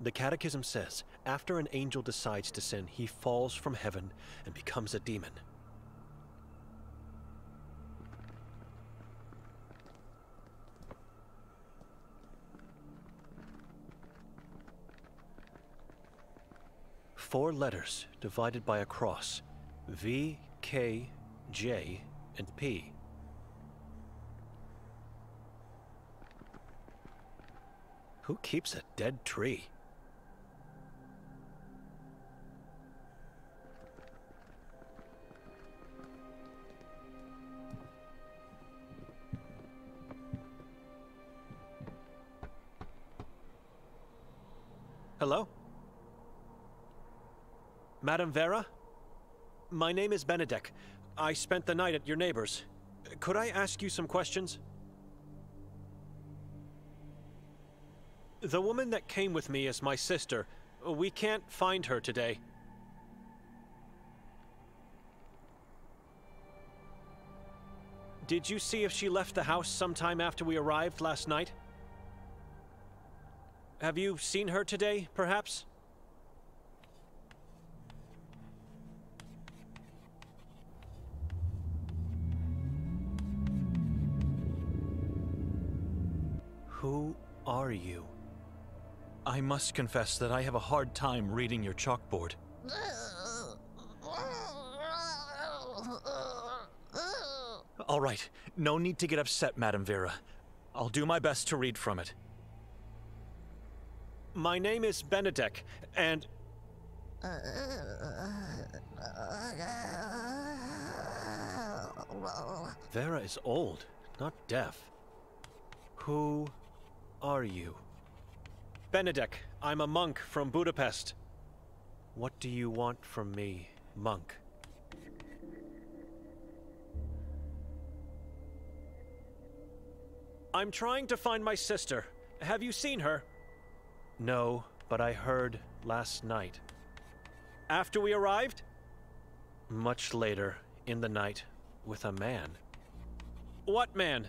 The Catechism says, after an angel decides to sin, he falls from heaven and becomes a demon. Four letters divided by a cross. V, K, J, and P. Who keeps a dead tree? Hello? Madame Vera? My name is Benedek. I spent the night at your neighbor's. Could I ask you some questions? The woman that came with me is my sister. We can't find her today. Did you see if she left the house sometime after we arrived last night? Have you seen her today, perhaps? Who are you? I must confess that I have a hard time reading your chalkboard. All right, no need to get upset, Madame Vera. I'll do my best to read from it. My name is Benedek, and... Vera is old, not deaf. Who are you? Benedek, I'm a monk from Budapest. What do you want from me, monk? I'm trying to find my sister. Have you seen her? No, but I heard last night. After we arrived? Much later, in the night, with a man. What man?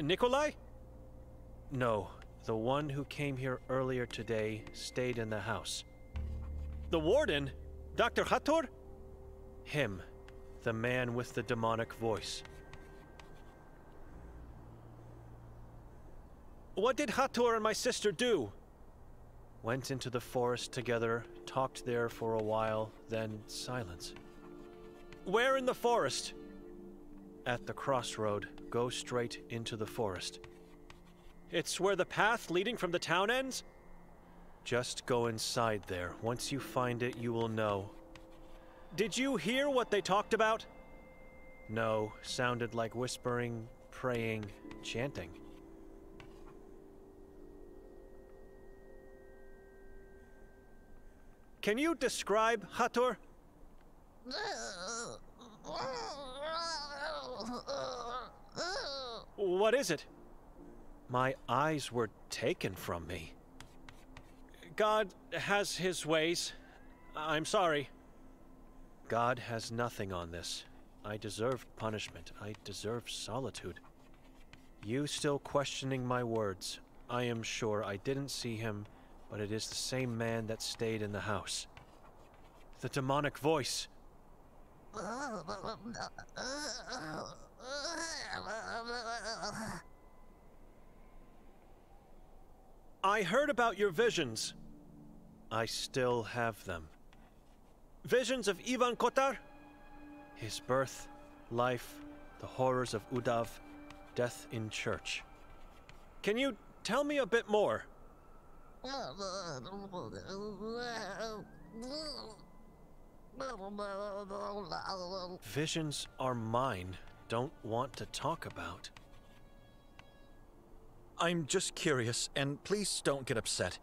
Nikolai? No, the one who came here earlier today stayed in the house. The warden? Dr. Hator? Him, the man with the demonic voice. What did Hator and my sister do? Went into the forest together, talked there for a while, then silence. Where in the forest? At the crossroad, go straight into the forest. It's where the path leading from the town ends? Just go inside there. Once you find it, you will know. Did you hear what they talked about? No, sounded like whispering, praying, chanting. Can you describe Hator? What is it? My eyes were taken from me. God has his ways. I'm sorry. God has nothing on this. I deserved punishment. I deserve solitude. You still questioning my words. I am sure I didn't see him, but it is the same man that stayed in the house. The demonic voice. I heard about your visions. I still have them. Visions of Ivan Kotar? His birth, life, the horrors of Udav, death in church. Can you tell me a bit more? Visions are mine. Don't want to talk about. I'm just curious, and please don't get upset.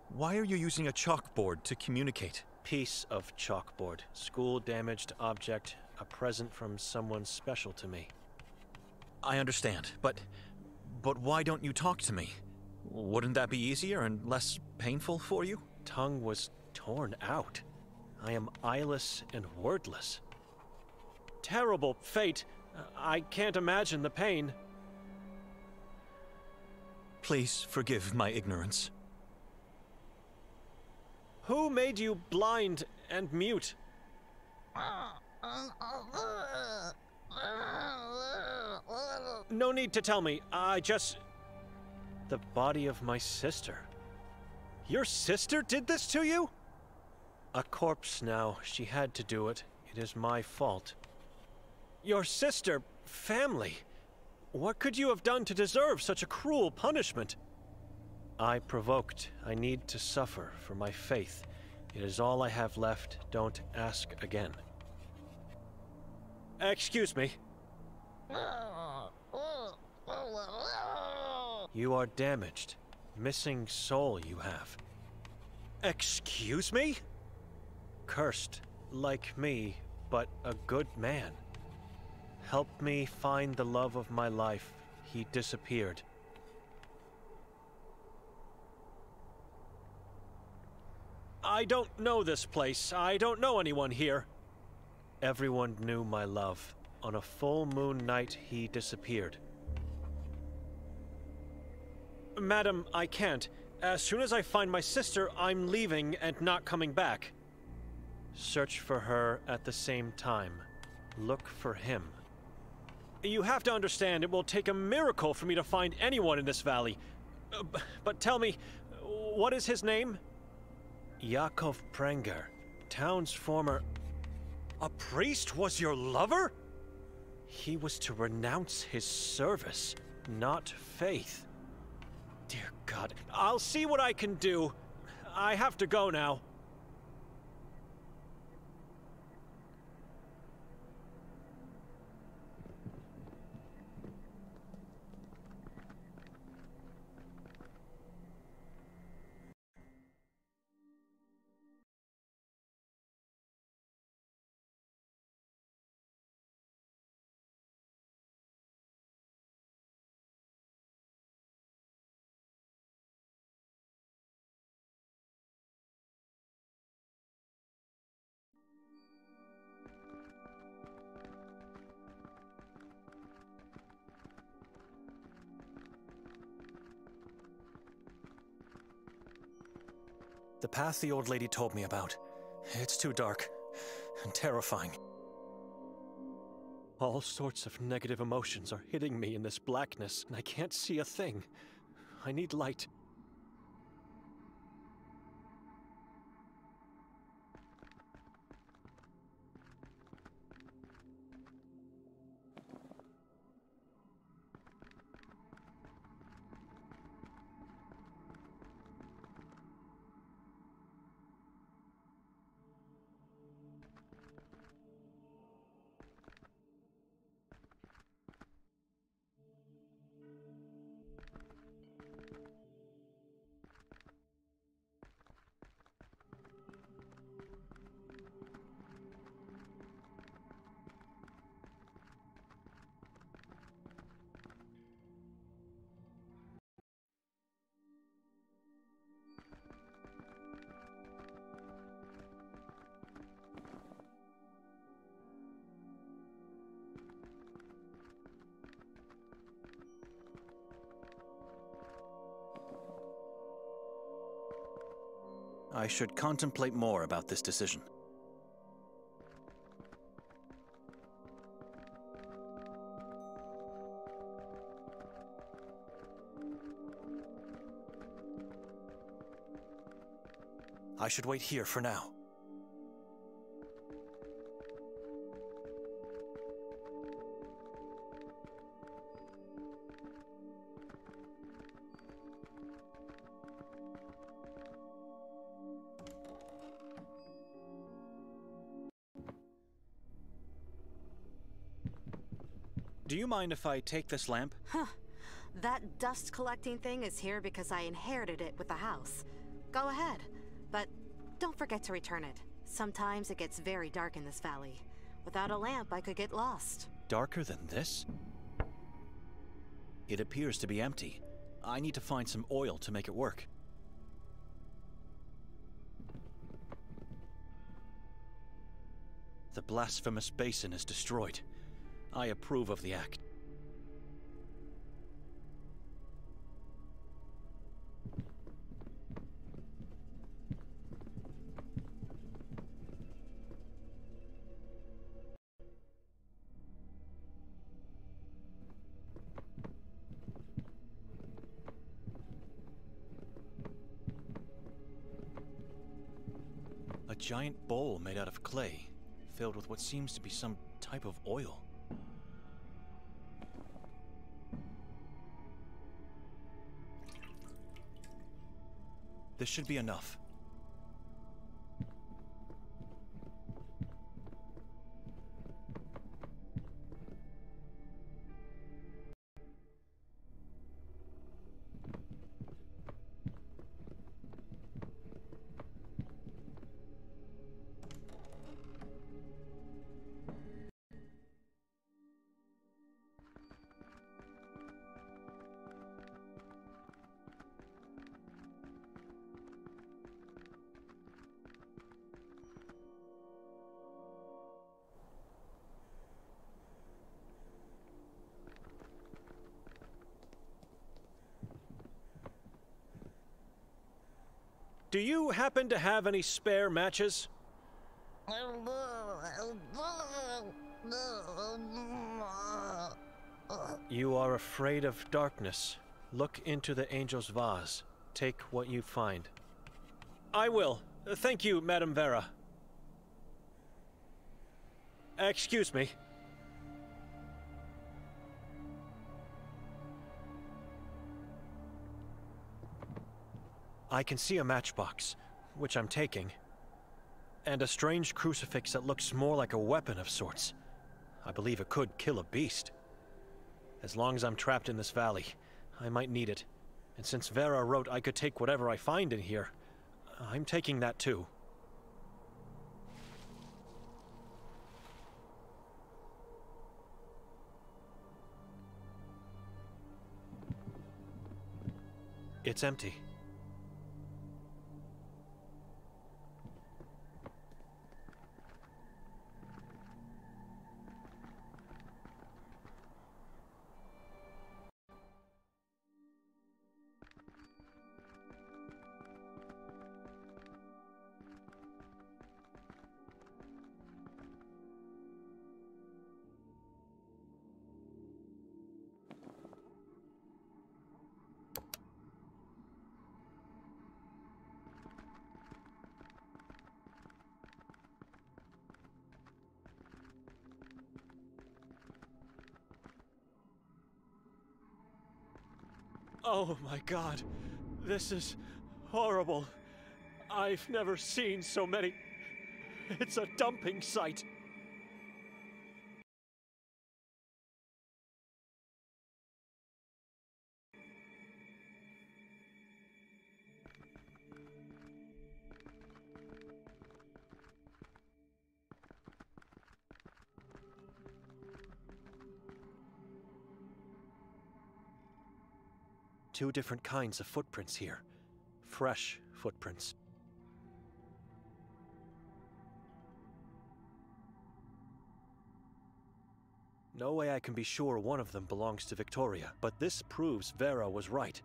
Why are you using a chalkboard to communicate? Piece of chalkboard. School-damaged object. A present from someone special to me. I understand, but why don't you talk to me? Wouldn't that be easier and less painful for you? Tongue was torn out. I am eyeless and wordless. Terrible fate. I can't imagine the pain. Please forgive my ignorance. Who made you blind and mute? No need to tell me. The body of my sister. Your sister did this to you? A corpse now. She had to do it. It is my fault. Your sister, family. What could you have done to deserve such a cruel punishment? I provoked. I need to suffer for my faith. It is all I have left. Don't ask again. Excuse me. You are damaged. Missing soul you have. Excuse me? Cursed, like me, but a good man. Help me find the love of my life. He disappeared. I don't know this place. I don't know anyone here. Everyone knew my love. On a full moon night, he disappeared. Madam, I can't. As soon as I find my sister, I'm leaving and not coming back. Search for her at the same time. Look for him. You have to understand, it will take a miracle for me to find anyone in this valley. But tell me, what is his name? Yakov Prenger, town's former... A priest was your lover? He was to renounce his service, not faith. Dear God, I'll see what I can do. I have to go now. The path the old lady told me about. It's too dark and terrifying. All sorts of negative emotions are hitting me in this blackness, and I can't see a thing. I need light. I should contemplate more about this decision. I should wait here for now. Do you mind if I take this lamp? Huh. That dust collecting thing is here because I inherited it with the house. Go ahead, but don't forget to return it. Sometimes it gets very dark in this valley. Without a lamp, I could get lost. Darker than this? It appears to be empty. I need to find some oil to make it work. The blasphemous basin is destroyed. I approve of the act. giant bowl made out of clay, filled with what seems to be some type of oil. This should be enough. Do you happen to have any spare matches? You are afraid of darkness. Look into the angel's vase. Take what you find. I will. Thank you, Madame Vera. Excuse me. I can see a matchbox, which I'm taking, and a strange crucifix that looks more like a weapon of sorts. I believe it could kill a beast. As long as I'm trapped in this valley, I might need it. And since Vera wrote I could take whatever I find in here, I'm taking that too. It's empty. Oh my God, this is horrible. I've never seen so many. It's a dumping site. Two different kinds of footprints here. Fresh footprints. No way I can be sure one of them belongs to Victoria, but this proves Vera was right.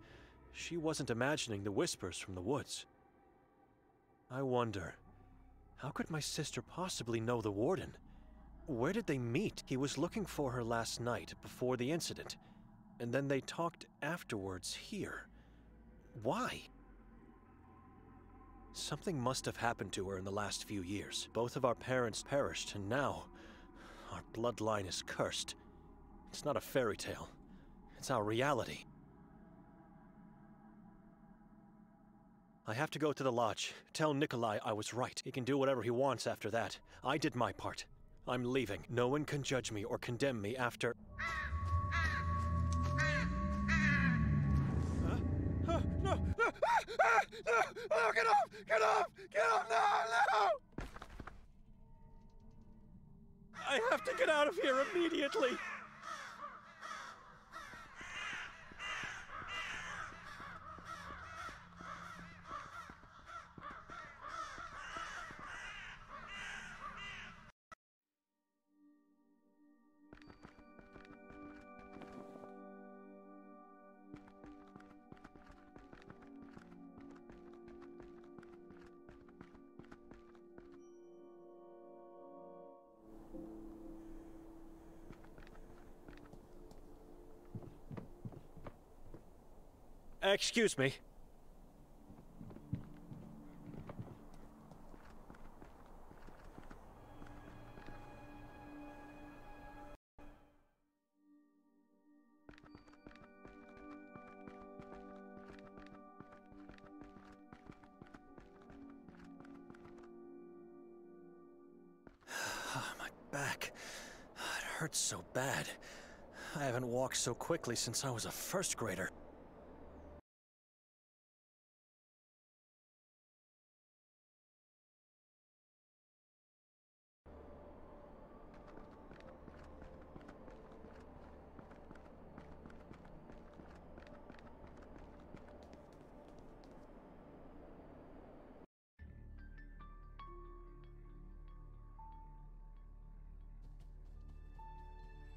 She wasn't imagining the whispers from the woods. I wonder, how could my sister possibly know the warden? Where did they meet? He was looking for her last night before the incident. And then they talked afterwards here. Why? Something must have happened to her in the last few years. Both of our parents perished, and now our bloodline is cursed. It's not a fairy tale. It's our reality. I have to go to the lodge. Tell Nikolai I was right. He can do whatever he wants after that. I did my part. I'm leaving. No one can judge me or condemn me after... No! No! Oh, get off! Get off! Get off! No! I have to get out of here immediately! Excuse me. back. It hurts so bad. I haven't walked so quickly since I was a first grader.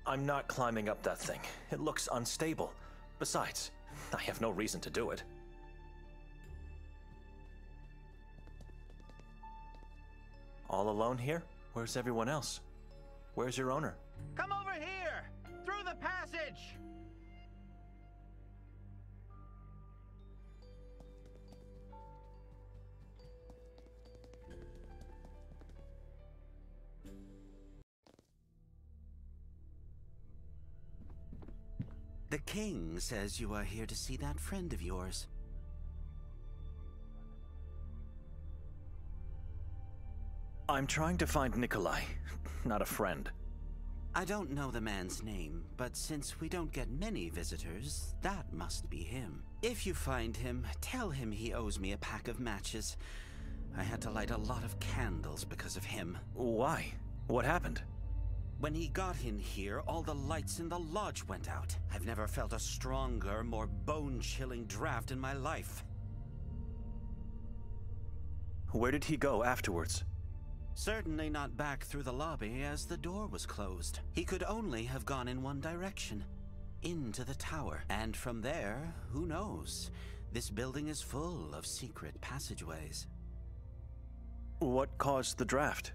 I'm not climbing up that thing. It looks unstable. Besides, I have no reason to do it. All alone here? Where's everyone else? Where's your owner? Come over here! Through the passage! The king says you are here to see that friend of yours. I'm trying to find Nikolai, not a friend. I don't know the man's name, but since we don't get many visitors, that must be him. If you find him, tell him he owes me a pack of matches. I had to light a lot of candles because of him. Why? What happened? When he got in here, all the lights in the lodge went out. I've never felt a stronger, more bone-chilling draft in my life. Where did he go afterwards? Certainly not back through the lobby, as the door was closed. He could only have gone in one direction, into the tower. And from there, who knows? This building is full of secret passageways. What caused the draft?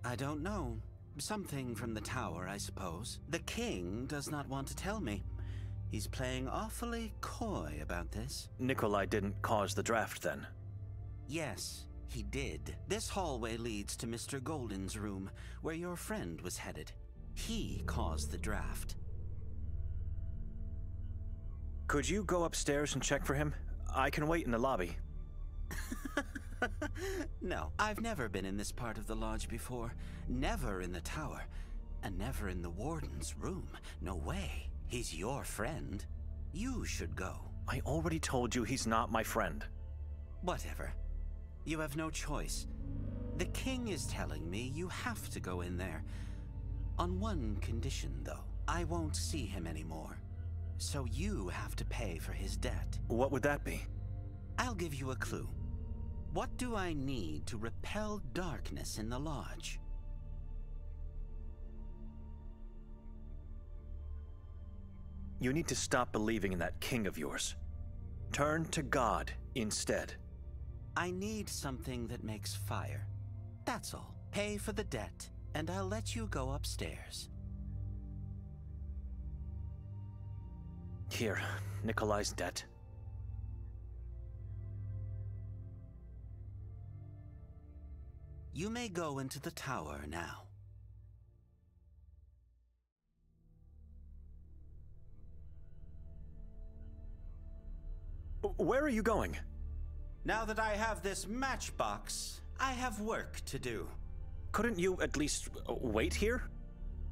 I don't know. Something from the tower, I suppose. The king does not want to tell me. He's playing awfully coy about this. Nikolai didn't cause the draft, then? Yes, he did. This hallway leads to Mr. Golden's room, where your friend was headed. He caused the draft. Could you go upstairs and check for him? I can wait in the lobby. No, I've never been in this part of the lodge before. Never in the tower. And never in the warden's room. No way. He's your friend. You should go. I already told you he's not my friend. Whatever. You have no choice. The king is telling me you have to go in there. On one condition, though. I won't see him anymore. So you have to pay for his debt. What would that be? I'll give you a clue. What do I need to repel darkness in the lodge? You need to stop believing in that king of yours. Turn to God instead. I need something that makes fire. That's all. Pay for the debt, and I'll let you go upstairs. Here, Nikolai's debt. You may go into the tower now. Where are you going? Now that I have this matchbox, I have work to do. Couldn't you at least wait here?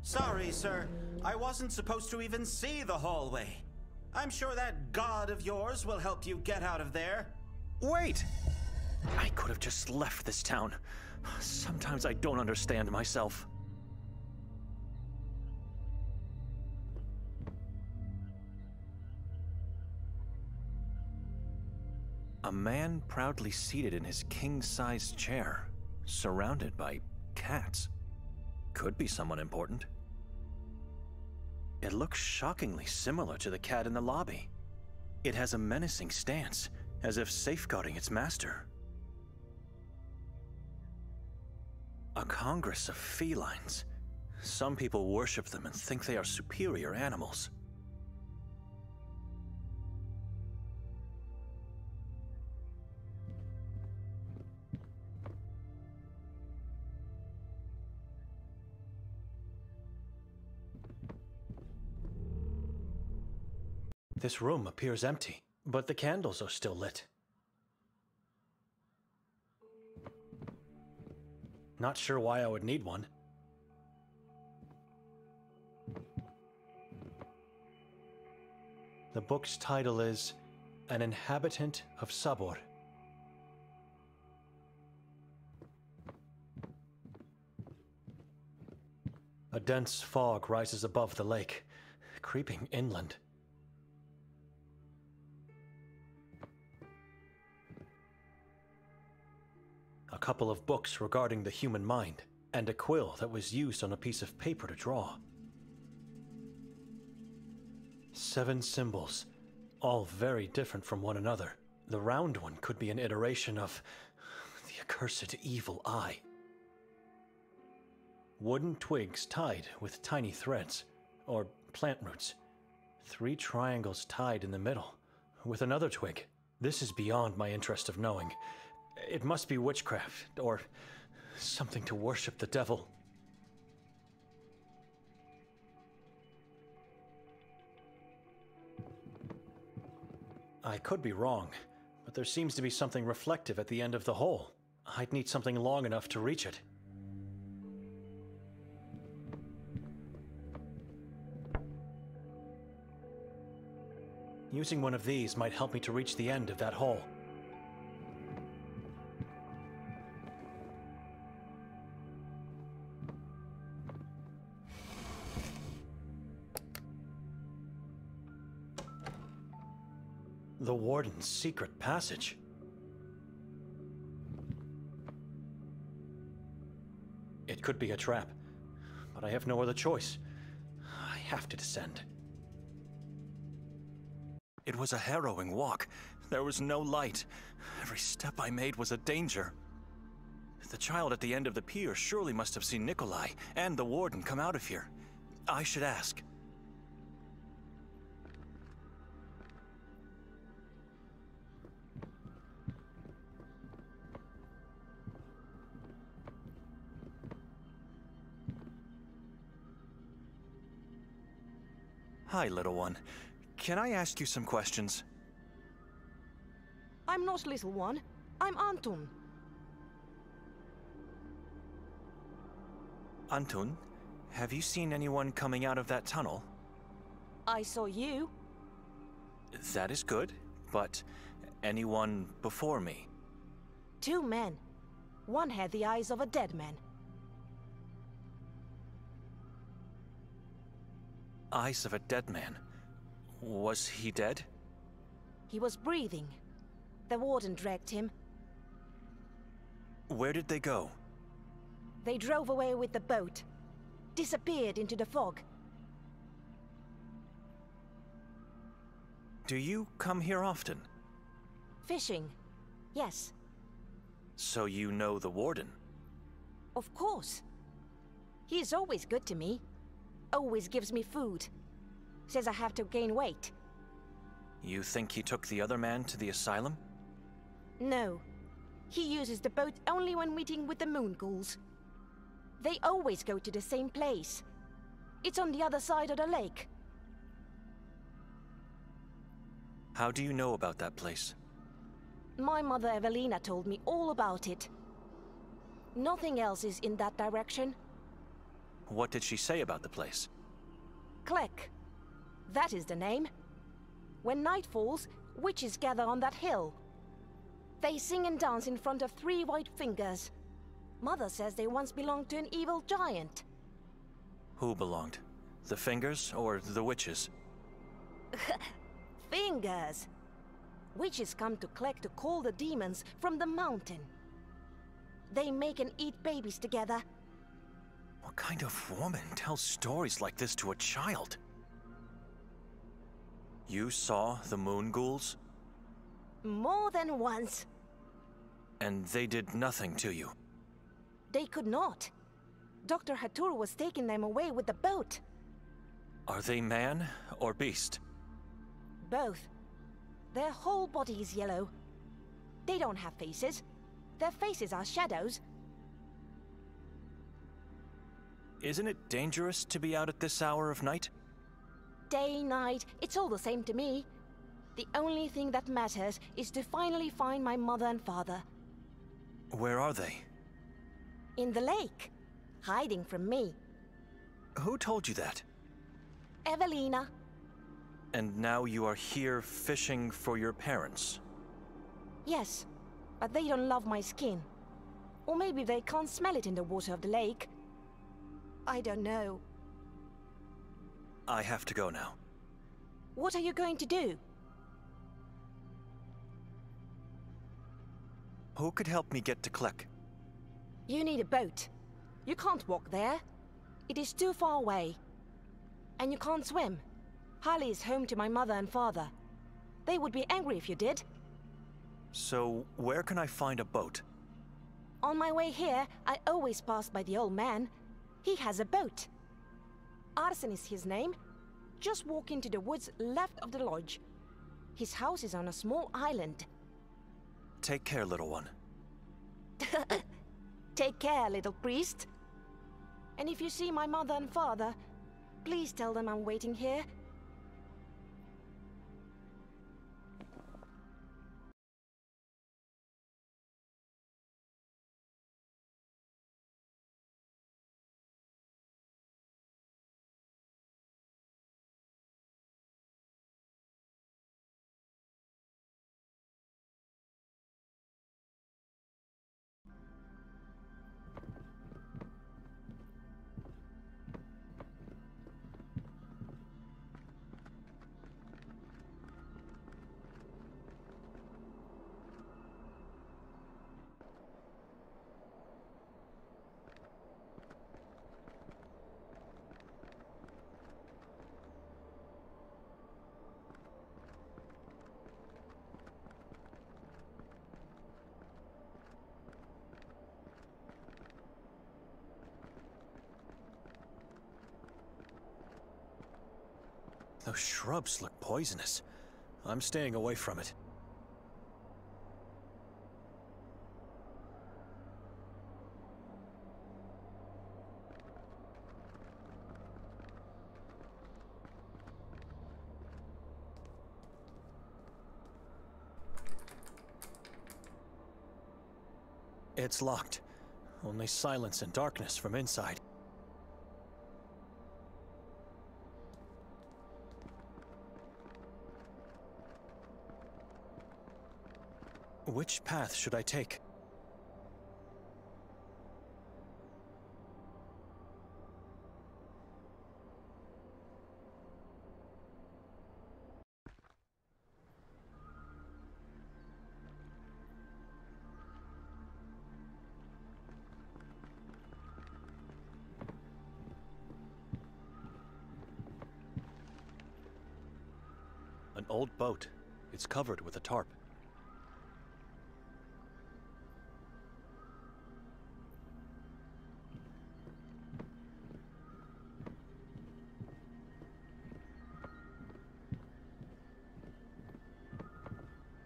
Sorry, sir. I wasn't supposed to even see the hallway. I'm sure that god of yours will help you get out of there. Wait! I could have just left this town. Sometimes I don't understand myself. A man proudly seated in his king-sized chair, surrounded by cats. Could be someone important. It looks shockingly similar to the cat in the lobby. It has a menacing stance, as if safeguarding its master. A congress of felines. Some people worship them and think they are superior animals. This room appears empty, but the candles are still lit. Not sure why I would need one. The book's title is An Inhabitant of Sabor. A dense fog rises above the lake, creeping inland. A couple of books regarding the human mind, and a quill that was used on a piece of paper to draw. 7 symbols, all very different from one another. The round one could be an iteration of the accursed evil eye. Wooden twigs tied with tiny threads, or plant roots. 3 triangles tied in the middle, with another twig. This is beyond my interest of knowing. It must be witchcraft, or something to worship the devil. I could be wrong, but there seems to be something reflective at the end of the hole. I'd need something long enough to reach it. Using one of these might help me to reach the end of that hole. The warden's secret passage. It could be a trap, but I have no other choice. I have to descend. It was a harrowing walk. There was no light. Every step I made was a danger. The child at the end of the pier surely must have seen Nikolai and the warden come out of here. I should ask. Hi, little one. Can I ask you some questions? I'm not little one. I'm Anton. Anton, have you seen anyone coming out of that tunnel? I saw you. That is good, but anyone before me? 2 men. One had the eyes of a dead man. Eyes of a dead man. Was he dead? He was breathing. The warden dragged him. Where did they go? They drove away with the boat. Disappeared into the fog. Do you come here often? Fishing. Yes. So you know the warden? Of course. He is always good to me. Always gives me food. Says I have to gain weight. You think he took the other man to the asylum? No. He uses the boat only when meeting with the moon ghouls. They always go to the same place. It's on the other side of the lake. How do you know about that place? My mother Evelina told me all about it. Nothing else is in that direction. What did she say about the place? Klek. That is the name. When night falls, witches gather on that hill. They sing and dance in front of 3 white fingers. Mother says they once belonged to an evil giant. Who belonged? The fingers or the witches? Fingers! Witches come to Klek to call the demons from the mountain. They make and eat babies together. What kind of woman tells stories like this to a child? You saw the moon ghouls? More than once. And they did nothing to you? They could not. Dr. Hatur was taking them away with the boat. Are they man or beast? Both. Their whole body is yellow. They don't have faces. Their faces are shadows. Isn't it dangerous to be out at this hour of night? Day, night, it's all the same to me. The only thing that matters is to finally find my mother and father. Where are they? In the lake. Hiding from me. Who told you that? Evelina. And now you are here fishing for your parents? Yes, but they don't love my skin. Or maybe they can't smell it in the water of the lake. I don't know. I have to go now. What are you going to do? Who could help me get to Klek? You need a boat. You can't walk there. It is too far away. And you can't swim. Hali is home to my mother and father. They would be angry if you did. So, where can I find a boat? On my way here, I always pass by the old man. He has a boat. Arsen is his name. Just walk into the woods left of the lodge. His house is on a small island. Take care, little one. Take care, little priest. And if you see my mother and father, please tell them I'm waiting here. Those shrubs look poisonous. I'm staying away from it. It's locked. Only silence and darkness from inside. Which path should I take? An old boat. It's covered with a tarp.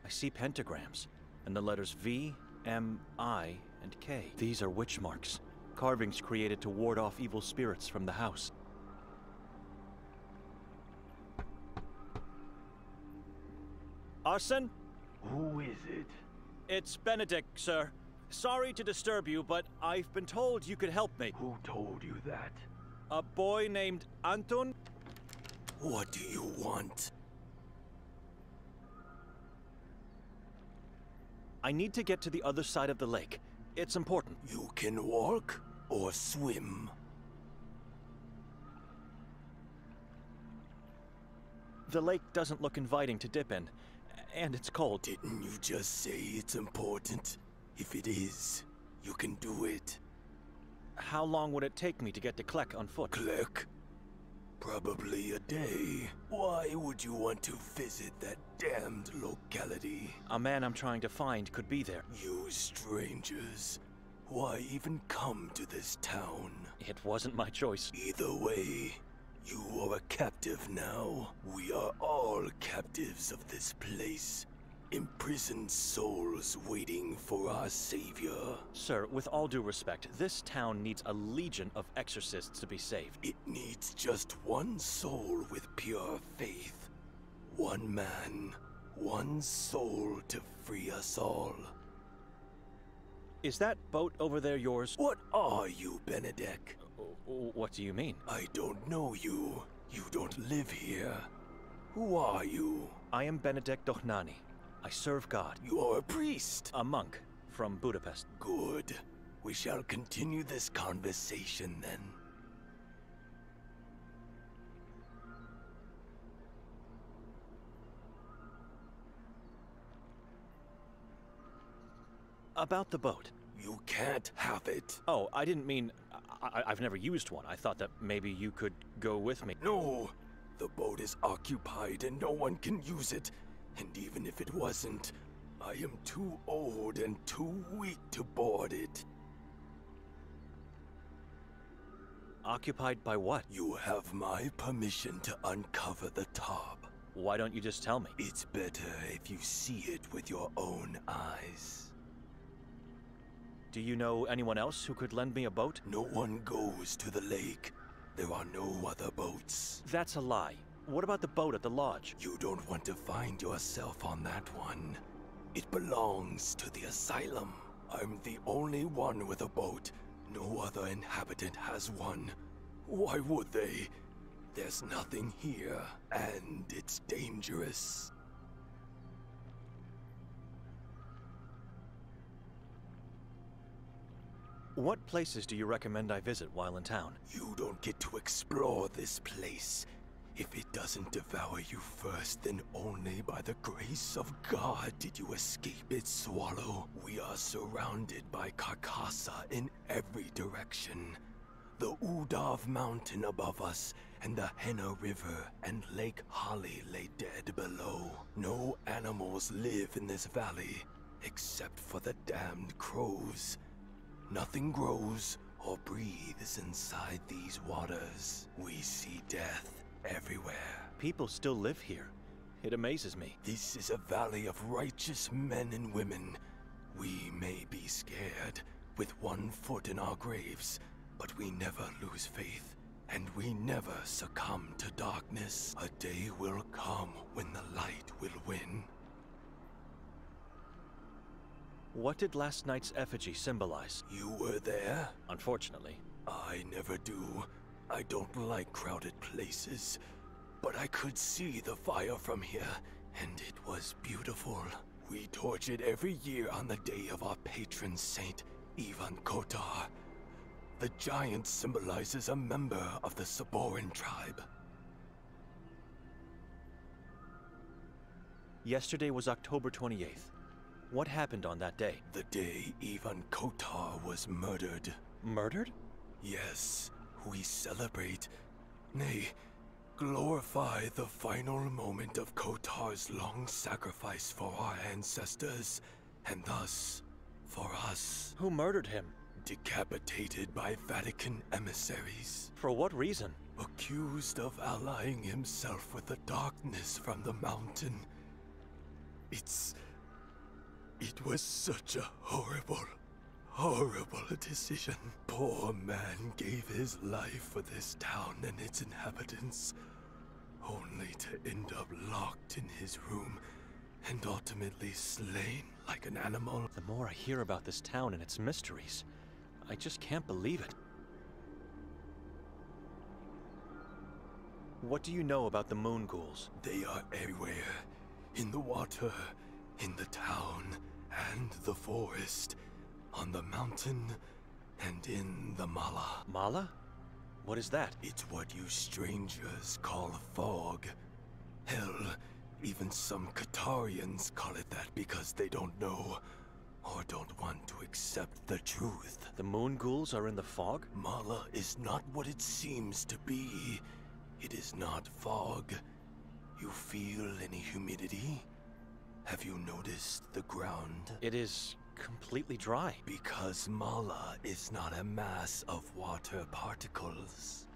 I see pentagrams, and the letters V, M, I, and K. These are witch marks, carvings created to ward off evil spirits from the house. Arsen? Who is it? It's Benedict, sir. Sorry to disturb you, but I've been told you could help me. Who told you that? A boy named Anton? What do you want? I need to get to the other side of the lake. It's important. You can walk or swim. The lake doesn't look inviting to dip in, and it's cold. Didn't you just say it's important? If it is, you can do it. How long would it take me to get to Klek on foot? Klek? Probably a day. Why would you want to visit that damned locality? A man I'm trying to find could be there. You strangers. Why even come to this town? It wasn't my choice. Either way, you are a captive now. We are all captives of this place. Imprisoned souls waiting for our savior. Sir, with all due respect, this town needs a legion of exorcists to be saved. It needs just one soul with pure faith. One man, one soul to free us all. Is that boat over there yours? What are you, Benedict? What do you mean? I don't know you. You don't live here. Who are you? I am Benedek Dohnani. I serve God. You are a priest. A monk from Budapest. Good. We shall continue this conversation then. About the boat. You can't have it. Oh, I didn't mean... I've never used one. I thought that maybe you could go with me. No! The boat is occupied and no one can use it. And even if it wasn't, I am too old and too weak to board it. Occupied by what? You have my permission to uncover the top. Why don't you just tell me? It's better if you see it with your own eyes. Do you know anyone else who could lend me a boat? No one goes to the lake. There are no other boats. That's a lie. What about the boat at the lodge? You don't want to find yourself on that one. It belongs to the asylum. I'm the only one with a boat. No other inhabitant has one. Why would they? There's nothing here, and it's dangerous. What places do you recommend I visit while in town? You don't get to explore this place. If it doesn't devour you first, then only by the grace of God did you escape its swallow. We are surrounded by Carcassa in every direction. The Udav Mountain above us, and the Henna River and Lake Holly lay dead below. No animals live in this valley, except for the damned crows. Nothing grows or breathes inside these waters. We see death everywhere. People still live here. It amazes me. This is a valley of righteous men and women. We may be scared, with one foot in our graves, but we never lose faith, and we never succumb to darkness. A day will come when the light will win. What did last night's effigy symbolize? You were there? Unfortunately. I never do. I don't like crowded places, but I could see the fire from here, and it was beautiful. We torch it every year on the day of our patron saint, Sveti Kotar. The giant symbolizes a member of the Saboran tribe. Yesterday was October 28th. What happened on that day? The day Sveti Kotar was murdered. Murdered? Yes, we celebrate, nay, glorify the final moment of Kotar's long sacrifice for our ancestors, and thus, for us. Who murdered him? Decapitated by Vatican emissaries. For what reason? Accused of allying himself with the darkness from the mountain. It was such a horrible decision. Poor man gave his life for this town and its inhabitants, only to end up locked in his room and ultimately slain like an animal. The more I hear about this town and its mysteries, I just can't believe it. What do you know about the moon ghouls? They are everywhere. In the water, in the town, and the forest, on the mountain, and in the mala. Mala? What is that? It's what you strangers call fog. Hell, even some Qatarians call it that because they don't know, or don't want to accept the truth. The moon ghouls are in the fog? Mala is not what it seems to be. It is not fog. You feel any humidity? Have you noticed the ground? It is completely dry. Because Mala is not a mass of water particles.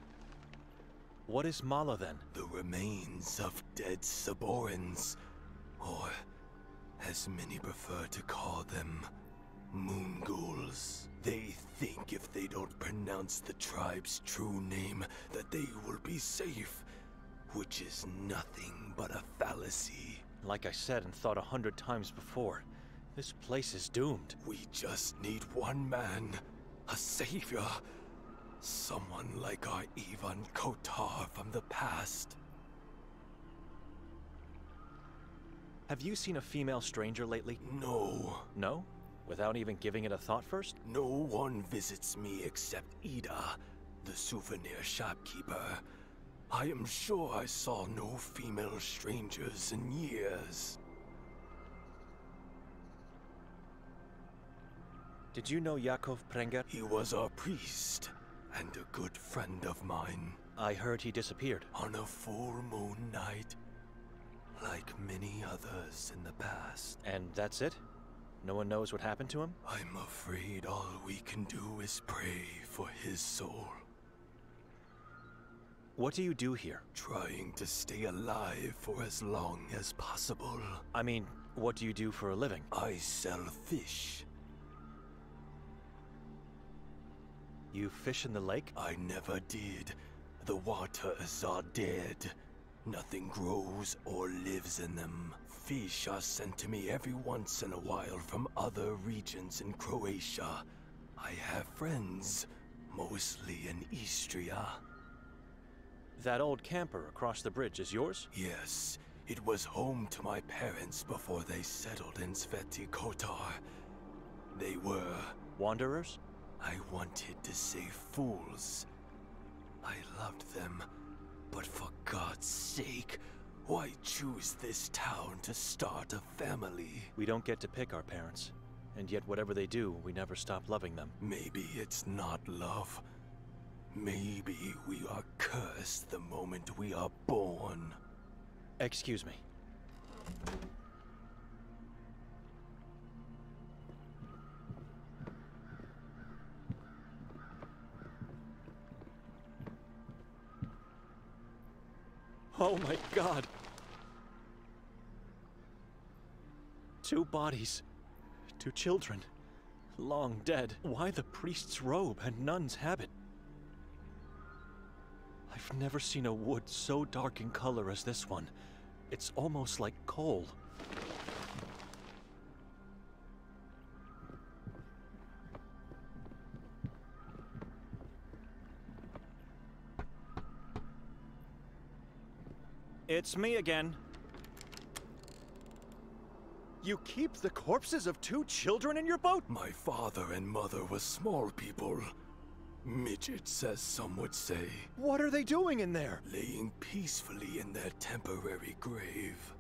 What is Mala then? The remains of dead Saborans, or as many prefer to call them, moon ghouls. They think if they don't pronounce the tribe's true name that they will be safe, which is nothing but a fallacy. Like I said and thought 100 times before, this place is doomed. We just need one man, a savior. Someone like our Sveti Kotar from the past. Have you seen a female stranger lately? No. No? Without even giving it a thought first? No one visits me except Ida, the souvenir shopkeeper. I am sure I saw no female strangers in years. Did you know Yakov Prenger? He was a priest and a good friend of mine. I heard he disappeared. On a full moon night, like many others in the past. And that's it? No one knows what happened to him? I'm afraid all we can do is pray for his soul. What do you do here? Trying to stay alive for as long as possible. I mean, what do you do for a living? I sell fish. You fish in the lake? I never did. The waters are dead. Nothing grows or lives in them. Fish are sent to me every once in a while from other regions in Croatia. I have friends, mostly in Istria. That old camper across the bridge is yours? Yes, it was home to my parents before they settled in Sveti Kotar. They were... Wanderers? I wanted to say fools. I loved them, but for God's sake, why choose this town to start a family? We don't get to pick our parents, and yet whatever they do, we never stop loving them. Maybe it's not love. Maybe we are cursed the moment we are born. Excuse me. Oh my God! 2 bodies. 2 children. Long dead. Why the priest's robe and nun's habit? I've never seen a wood so dark in color as this one. It's almost like coal. It's me again. You keep the corpses of 2 children in your boat? My father and mother were small people. Midgets, as some would say. What are they doing in there? Laying peacefully in their temporary grave.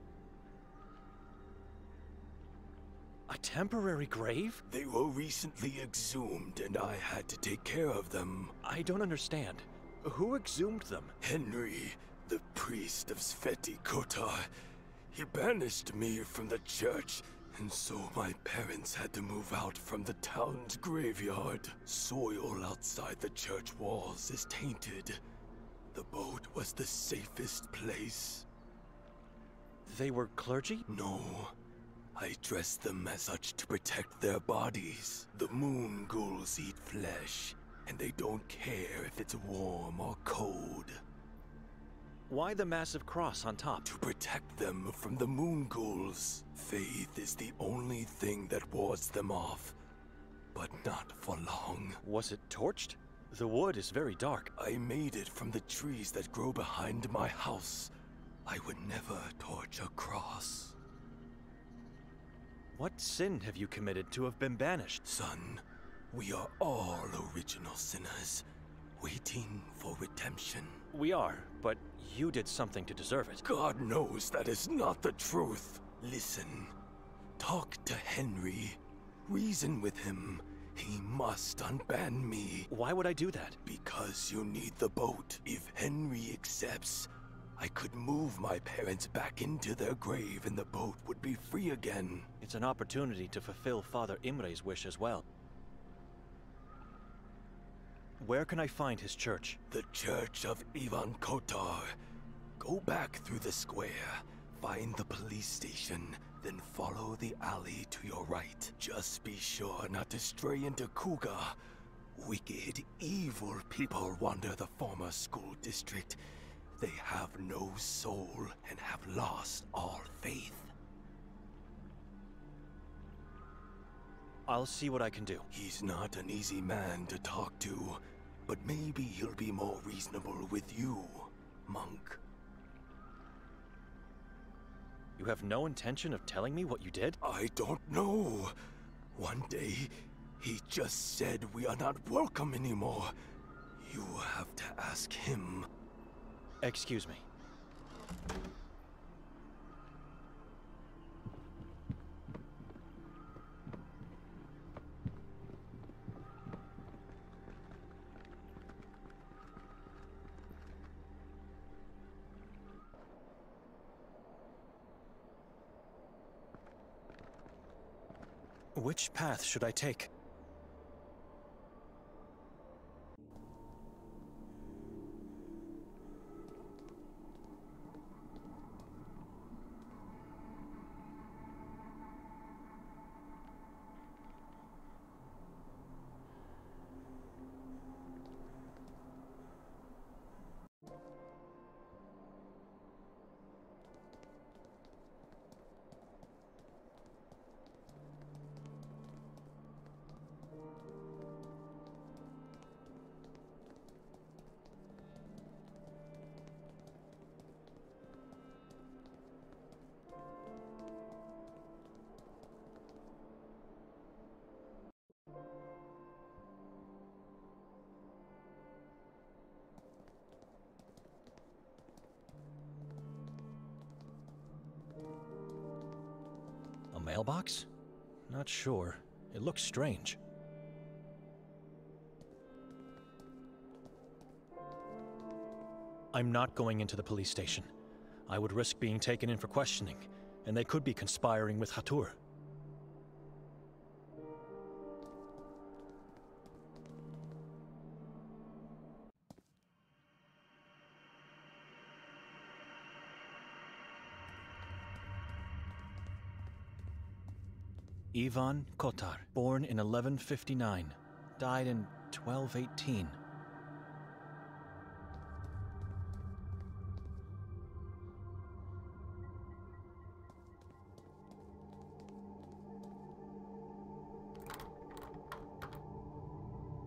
A temporary grave? They were recently exhumed, and I had to take care of them. I don't understand. Who exhumed them? Henry, the priest of Sveti Kotar. He banished me from the church, and so my parents had to move out from the town's graveyard. Soil outside the church walls is tainted. The boat was the safest place. They were clergy? No. I dressed them as such to protect their bodies. The moon ghouls eat flesh, and they don't care if it's warm or cold. Why the massive cross on top? To protect them from the moon ghouls. Faith is the only thing that wards them off. But not for long. Was it torched? The wood is very dark. I made it from the trees that grow behind my house. I would never torch a cross. What sin have you committed to have been banished? Son, we are all original sinners, waiting for redemption. We are, but you did something to deserve it. God knows that is not the truth. Listen, talk to Henry. Reason with him. He must unban me. Why would I do that? Because you need the boat. If Henry accepts, I could move my parents back into their grave and the boat would be free again. It's an opportunity to fulfill Father Imre's wish as well. Where can I find his church? The Church of Ivan Kotar. Go back through the square, find the police station, then follow the alley to your right. Just be sure not to stray into Kuga. Wicked, evil people wander the former school district. They have no soul and have lost all faith. I'll see what I can do. He's not an easy man to talk to, but maybe he'll be more reasonable with you, monk. You have no intention of telling me what you did? I don't know. One day, he just said we are not welcome anymore. You have to ask him. Excuse me. Which path should I take? A mailbox? Not sure. It looks strange. I'm not going into the police station. I would risk being taken in for questioning, and they could be conspiring with Hatur. Ivan Kotar, born in 1159, died in 1218.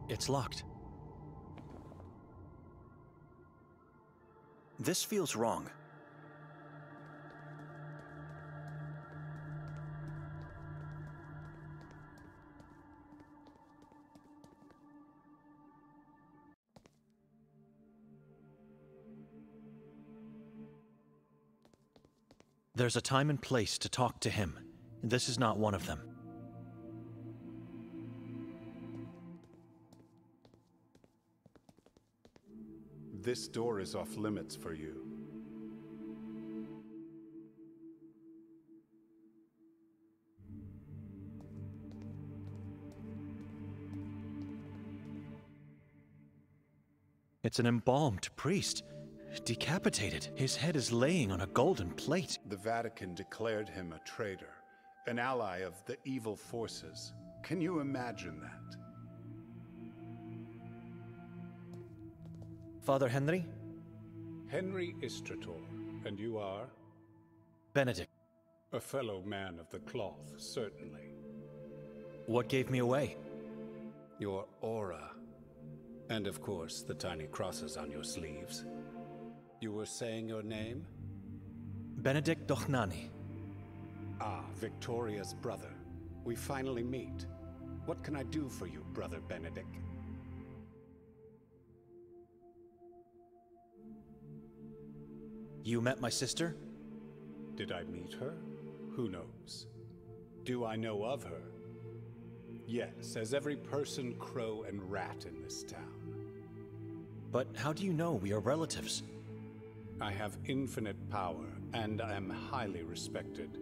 It's locked. This feels wrong. There's a time and place to talk to him. This is not one of them. This door is off limits for you. It's an embalmed priest. Decapitated. His head is laying on a golden plate. The Vatican declared him a traitor, an ally of the evil forces. Can you imagine that? Father Henry? Henry Istrator, and you are? Benedict. A fellow man of the cloth, certainly. What gave me away? Your aura. And of course, the tiny crosses on your sleeves. You were saying your name? Benedict Dochnani. Ah, Victoria's brother. We finally meet. What can I do for you, Brother Benedict? You met my sister? Did I meet her? Who knows? Do I know of her? Yes, as every person, crow, and rat in this town. But how do you know we are relatives? I have infinite power, and I am highly respected.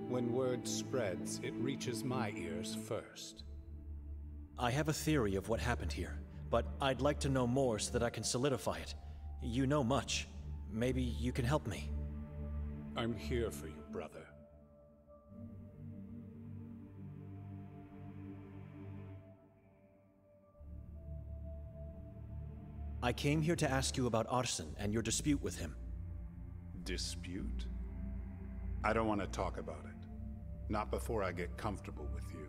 When word spreads, it reaches my ears first. I have a theory of what happened here, but I'd like to know more so that I can solidify it. You know much. Maybe you can help me. I'm here for you, brother. I came here to ask you about Arsen and your dispute with him. Dispute? I don't want to talk about it. Not before I get comfortable with you.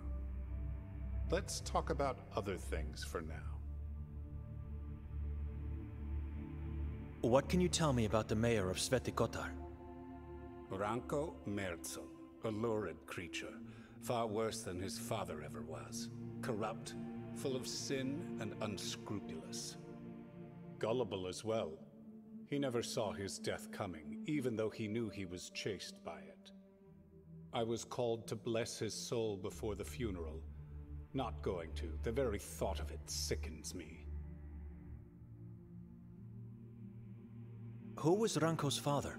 Let's talk about other things for now. What can you tell me about the mayor of Sveti Kotar? Ranko Merzel, a lurid creature, far worse than his father ever was. Corrupt, full of sin, and unscrupulous. Gullible as well. He never saw his death coming, even though he knew he was chased by it. I was called to bless his soul before the funeral. Not going to. The very thought of it sickens me. Who was Ranko's father?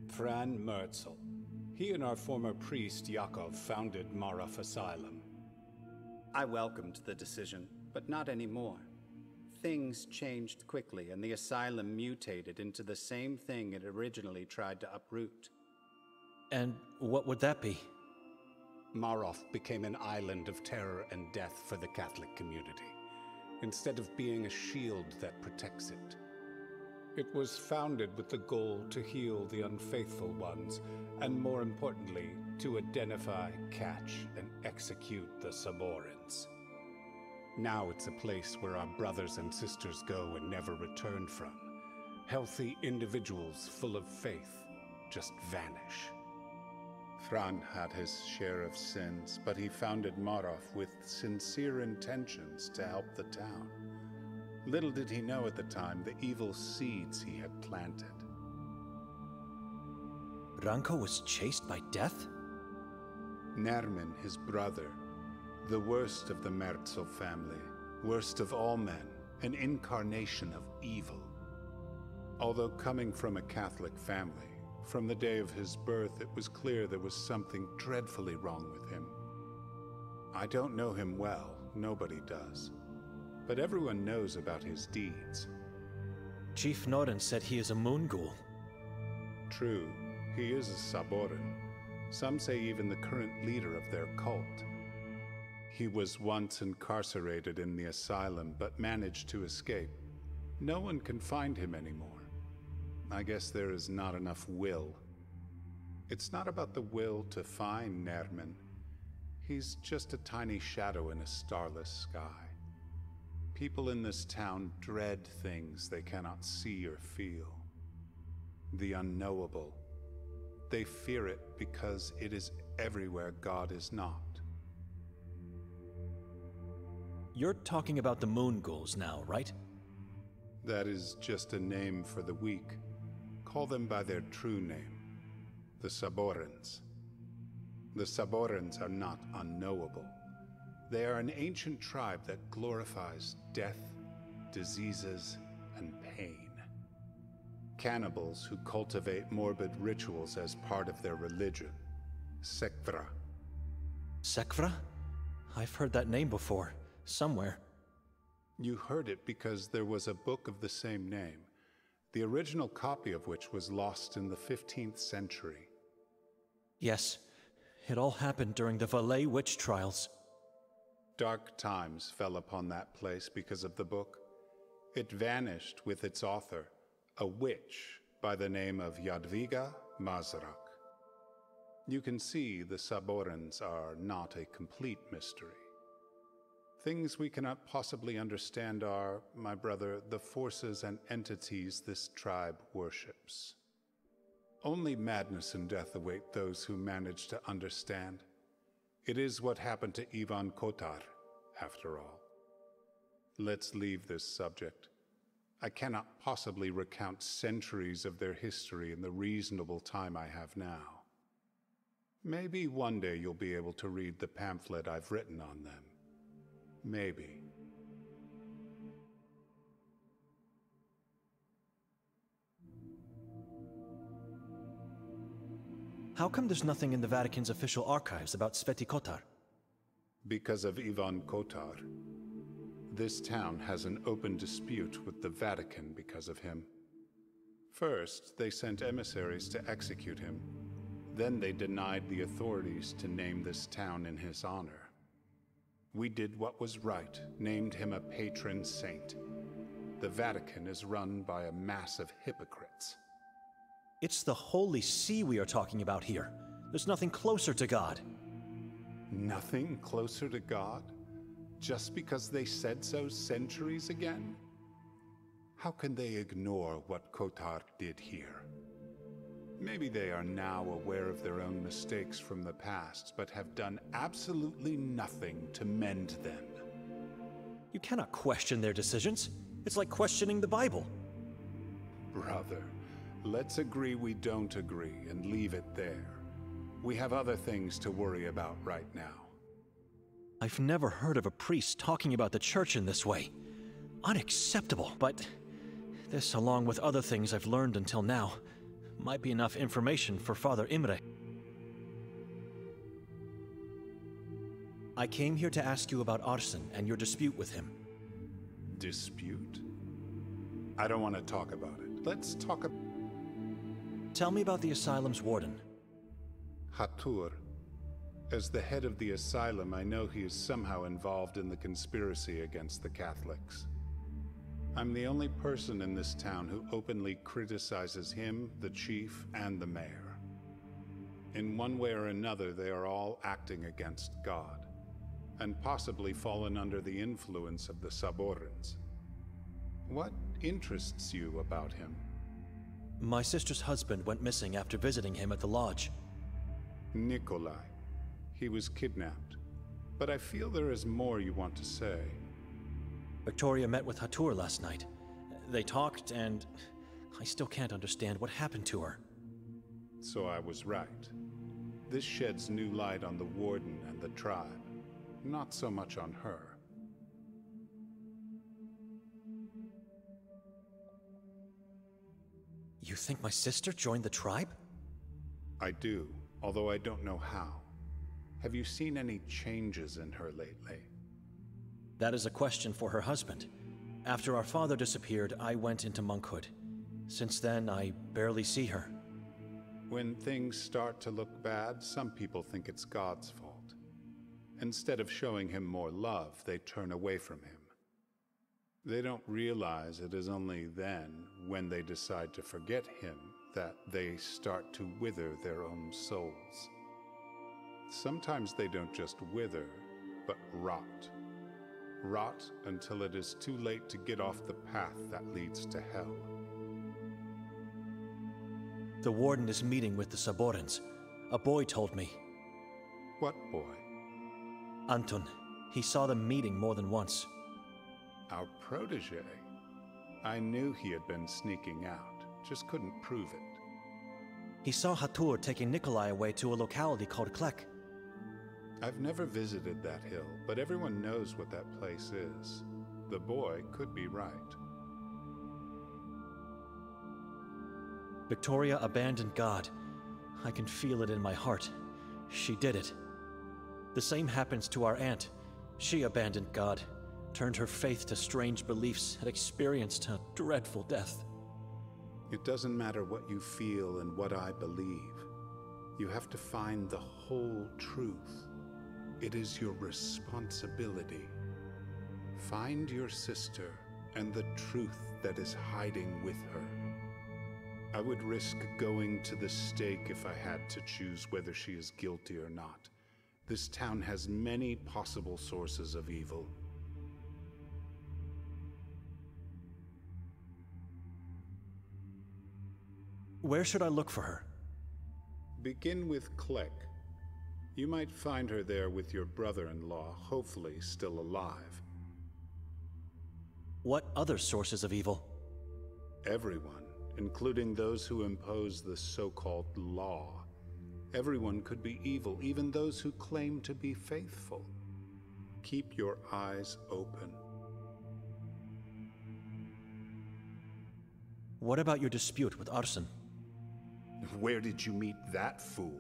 Fran Merzel. He and our former priest, Yakov, founded Marov Asylum. I welcomed the decision, but not anymore. Things changed quickly, and the asylum mutated into the same thing it originally tried to uproot. And what would that be? Marov became an island of terror and death for the Catholic community, instead of being a shield that protects it. It was founded with the goal to heal the unfaithful ones, and more importantly, to identify, catch, and execute the Saborans. Now it's a place where our brothers and sisters go and never return from. Healthy individuals full of faith just vanish. Fran had his share of sins, but he founded Marov with sincere intentions to help the town. Little did he know at the time the evil seeds he had planted. Ranko was chased by death? Nermin, his brother, the worst of the Merzel family, worst of all men, an incarnation of evil. Although coming from a Catholic family, from the day of his birth it was clear there was something dreadfully wrong with him. I don't know him well, nobody does. But everyone knows about his deeds. Chief Noren said he is a moon ghoul. True, he is a Saboran. Some say even the current leader of their cult. He was once incarcerated in the asylum, but managed to escape. No one can find him anymore. I guess there is not enough will. It's not about the will to find Nermin. He's just a tiny shadow in a starless sky. People in this town dread things they cannot see or feel. The unknowable. They fear it because it is everywhere God is not. You're talking about the moon ghouls now, right? That is just a name for the weak. Call them by their true name, the Saborans. The Saborans are not unknowable. They are an ancient tribe that glorifies death, diseases, and pain. Cannibals who cultivate morbid rituals as part of their religion. Sekvra. Sekvra? I've heard that name before, somewhere. You heard it because there was a book of the same name, the original copy of which was lost in the 15th century. Yes, it all happened during the Valais witch trials. Dark times fell upon that place because of the book. It vanished with its author, a witch by the name of Jadwiga Masaryk. You can see the Saborans are not a complete mystery. Things we cannot possibly understand are, my brother, the forces and entities this tribe worships. Only madness and death await those who manage to understand. It is what happened to Ivan Kotar, after all. Let's leave this subject. I cannot possibly recount centuries of their history in the reasonable time I have now. Maybe one day you'll be able to read the pamphlet I've written on them. Maybe. How come there's nothing in the Vatican's official archives about Sveti Kotar? Because of Ivan Kotar. This town has an open dispute with the Vatican because of him. First, they sent emissaries to execute him. Then they denied the authorities to name this town in his honor. We did what was right, named him a patron saint. The Vatican is run by a mass of hypocrites. It's the Holy See we are talking about here. There's nothing closer to God. Nothing closer to God? Just because they said so centuries again? How can they ignore what Kotar did here? Maybe they are now aware of their own mistakes from the past, but have done absolutely nothing to mend them. You cannot question their decisions. It's like questioning the Bible. Brother, let's agree we don't agree and leave it there. We have other things to worry about right now. I've never heard of a priest talking about the church in this way. Unacceptable, but this, along with other things I've learned until now, might be enough information for Father Imre. I came here to ask you about Arsen and your dispute with him. Dispute? I don't want to talk about it. Let's talk about... Tell me about the asylum's warden. Hatur. As the head of the asylum, I know he is somehow involved in the conspiracy against the Catholics. I'm the only person in this town who openly criticizes him, the chief, and the mayor. In one way or another, they are all acting against God, and possibly fallen under the influence of the Saborans. What interests you about him? My sister's husband went missing after visiting him at the lodge. Nikolai. He was kidnapped. But I feel there is more you want to say. Victoria met with Hatur last night. They talked, and I still can't understand what happened to her. So I was right. This sheds new light on the warden and the tribe. Not so much on her. You think my sister joined the tribe? I do, although I don't know how. Have you seen any changes in her lately? That is a question for her husband. After our father disappeared, I went into monkhood. Since then, I barely see her. When things start to look bad, some people think it's God's fault. Instead of showing him more love, they turn away from him. They don't realize it is only then, when they decide to forget him, that they start to wither their own souls. Sometimes they don't just wither, but rot. Rot until it is too late to get off the path that leads to hell. The warden is meeting with the Saborans. A boy told me. What boy? Anton. He saw them meeting more than once. Our protege. I knew he had been sneaking out, just couldn't prove it. He saw Hatur taking Nikolai away to a locality called Klek. I've never visited that hill, but everyone knows what that place is. The boy could be right. Victoria abandoned God. I can feel it in my heart. She did it. The same happens to our aunt. She abandoned God, turned her faith to strange beliefs, and experienced a dreadful death. It doesn't matter what you feel and what I believe. You have to find the whole truth. It is your responsibility. Find your sister and the truth that is hiding with her. I would risk going to the stake if I had to choose whether she is guilty or not. This town has many possible sources of evil. Where should I look for her? Begin with Klek. You might find her there with your brother-in-law, hopefully still alive. What other sources of evil? Everyone, including those who impose the so-called law. Everyone could be evil, even those who claim to be faithful. Keep your eyes open. What about your dispute with Arsen? Where did you meet that fool?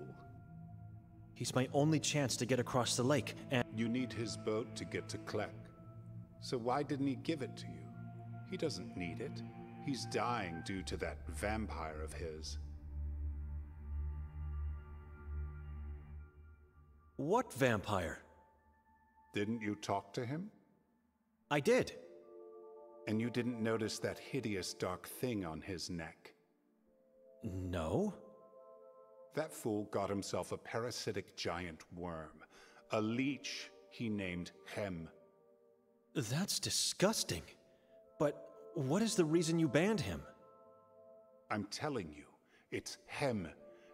He's my only chance to get across the lake, and... You need his boat to get to Klek. So why didn't he give it to you? He doesn't need it. He's dying due to that vampire of his. What vampire? Didn't you talk to him? I did. And you didn't notice that hideous dark thing on his neck? No. That fool got himself a parasitic giant worm. A leech he named Hem. That's disgusting. But what is the reason you banned him? I'm telling you, It's Hem.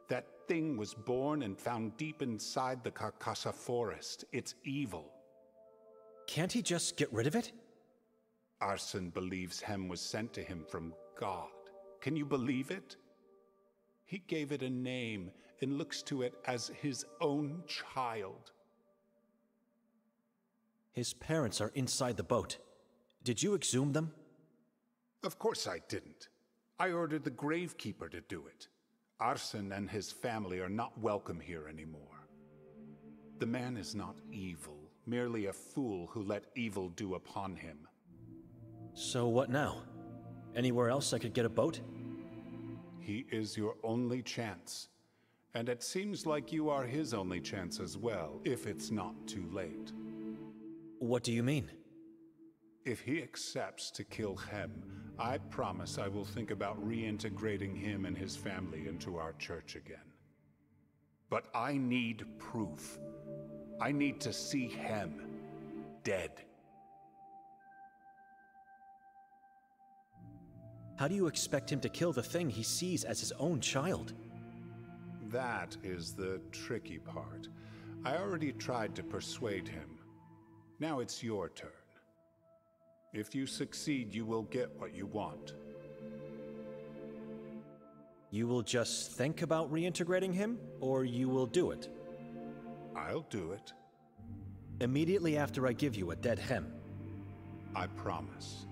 That thing was born and found deep inside the Carcassa forest. It's evil. Can't he just get rid of it? Arson believes Hem was sent to him from God. Can you believe it? He gave it a name and looks to it as his own child. His parents are inside the boat. Did you exhume them? Of course I didn't. I ordered the gravekeeper to do it. Arson and his family are not welcome here anymore. The man is not evil, merely a fool who let evil do upon him. So what now? Anywhere else I could get a boat? He is your only chance. And it seems like you are his only chance as well, if it's not too late. What do you mean? If he accepts to kill Hem, I promise I will think about reintegrating him and his family into our church again. But I need proof. I need to see Hem dead. How do you expect him to kill the thing he sees as his own child? That is the tricky part. I already tried to persuade him. Now it's your turn. If you succeed, you will get what you want. You will just think about reintegrating him, or you will do it? I'll do it. Immediately after I give you a dead Hem. I promise.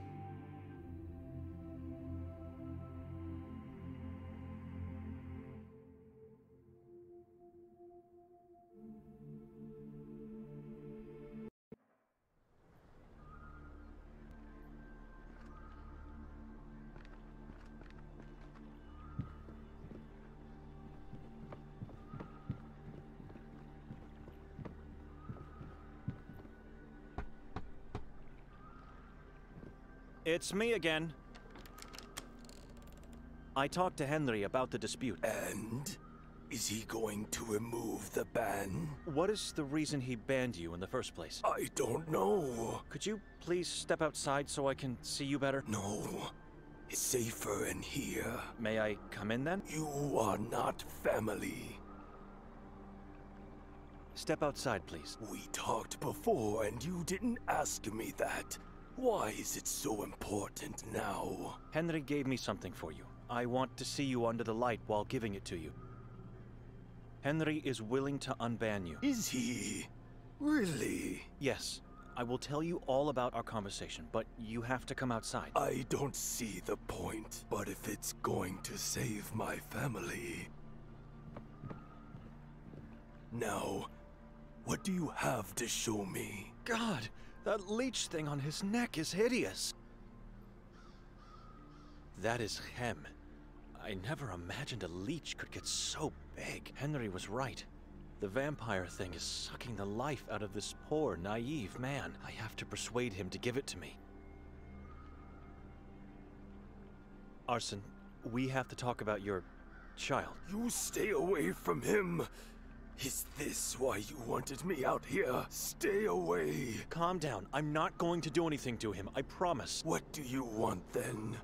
It's me again. I talked to Henry about the dispute. And? Is he going to remove the ban? What is the reason he banned you in the first place? I don't know. Could you please step outside so I can see you better? No. It's safer in here. May I come in then? You are not family. Step outside, please. We talked before and you didn't ask me that. Why is it so important now? Henry gave me something for you. I want to see you under the light while giving it to you. Henry is willing to unban you. Is he? Really? Yes. I will tell you all about our conversation, but you have to come outside. I don't see the point, but if it's going to save my family... Now, what do you have to show me? God! That leech thing on his neck is hideous. That is Hem. I never imagined a leech could get so big. Henry was right. The vampire thing is sucking the life out of this poor, naive man. I have to persuade him to give it to me. Arson, we have to talk about your child. You stay away from him. Is this why you wanted me out here? Stay away. Calm down. I'm not going to do anything to him. I promise. What do you want then?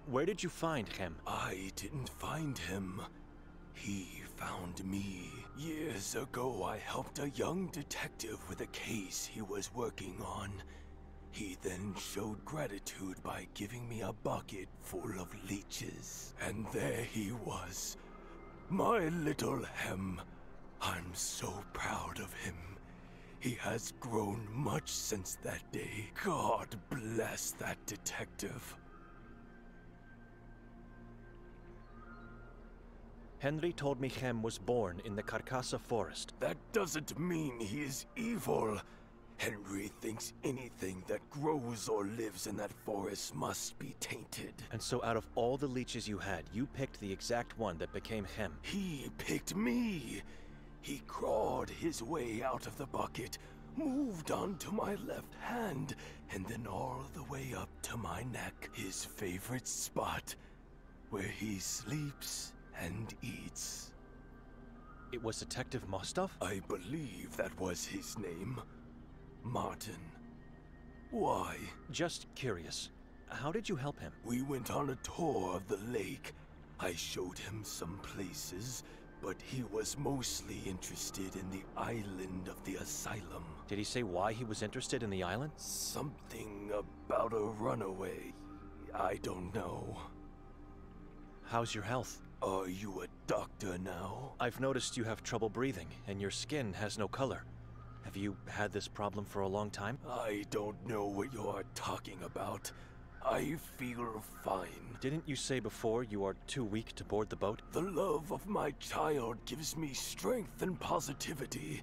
Where did you find Hem? I didn't find him. He found me. Years ago, I helped a young detective with a case he was working on. He then showed gratitude by giving me a bucket full of leeches. And there he was. My little Hem. I'm so proud of him. He has grown much since that day. God bless that detective. Henry told me Hem was born in the Carcassa forest. That doesn't mean he is evil. Henry thinks anything that grows or lives in that forest must be tainted. And so out of all the leeches you had, you picked the exact one that became Hem. He picked me. He crawled his way out of the bucket, moved onto my left hand, and then all the way up to my neck, his favorite spot, where he sleeps and eats. It was Detective Mostov? I believe that was his name. Martin. Why? Just curious. How did you help him? We went on a tour of the lake. I showed him some places, but he was mostly interested in the island of the asylum. Did he say why he was interested in the island? Something about a runaway. I don't know. How's your health? Are you a doctor now? I've noticed you have trouble breathing, and your skin has no color. Have you had this problem for a long time? I don't know what you're talking about. I feel fine. Didn't you say before you are too weak to board the boat? The love of my child gives me strength and positivity.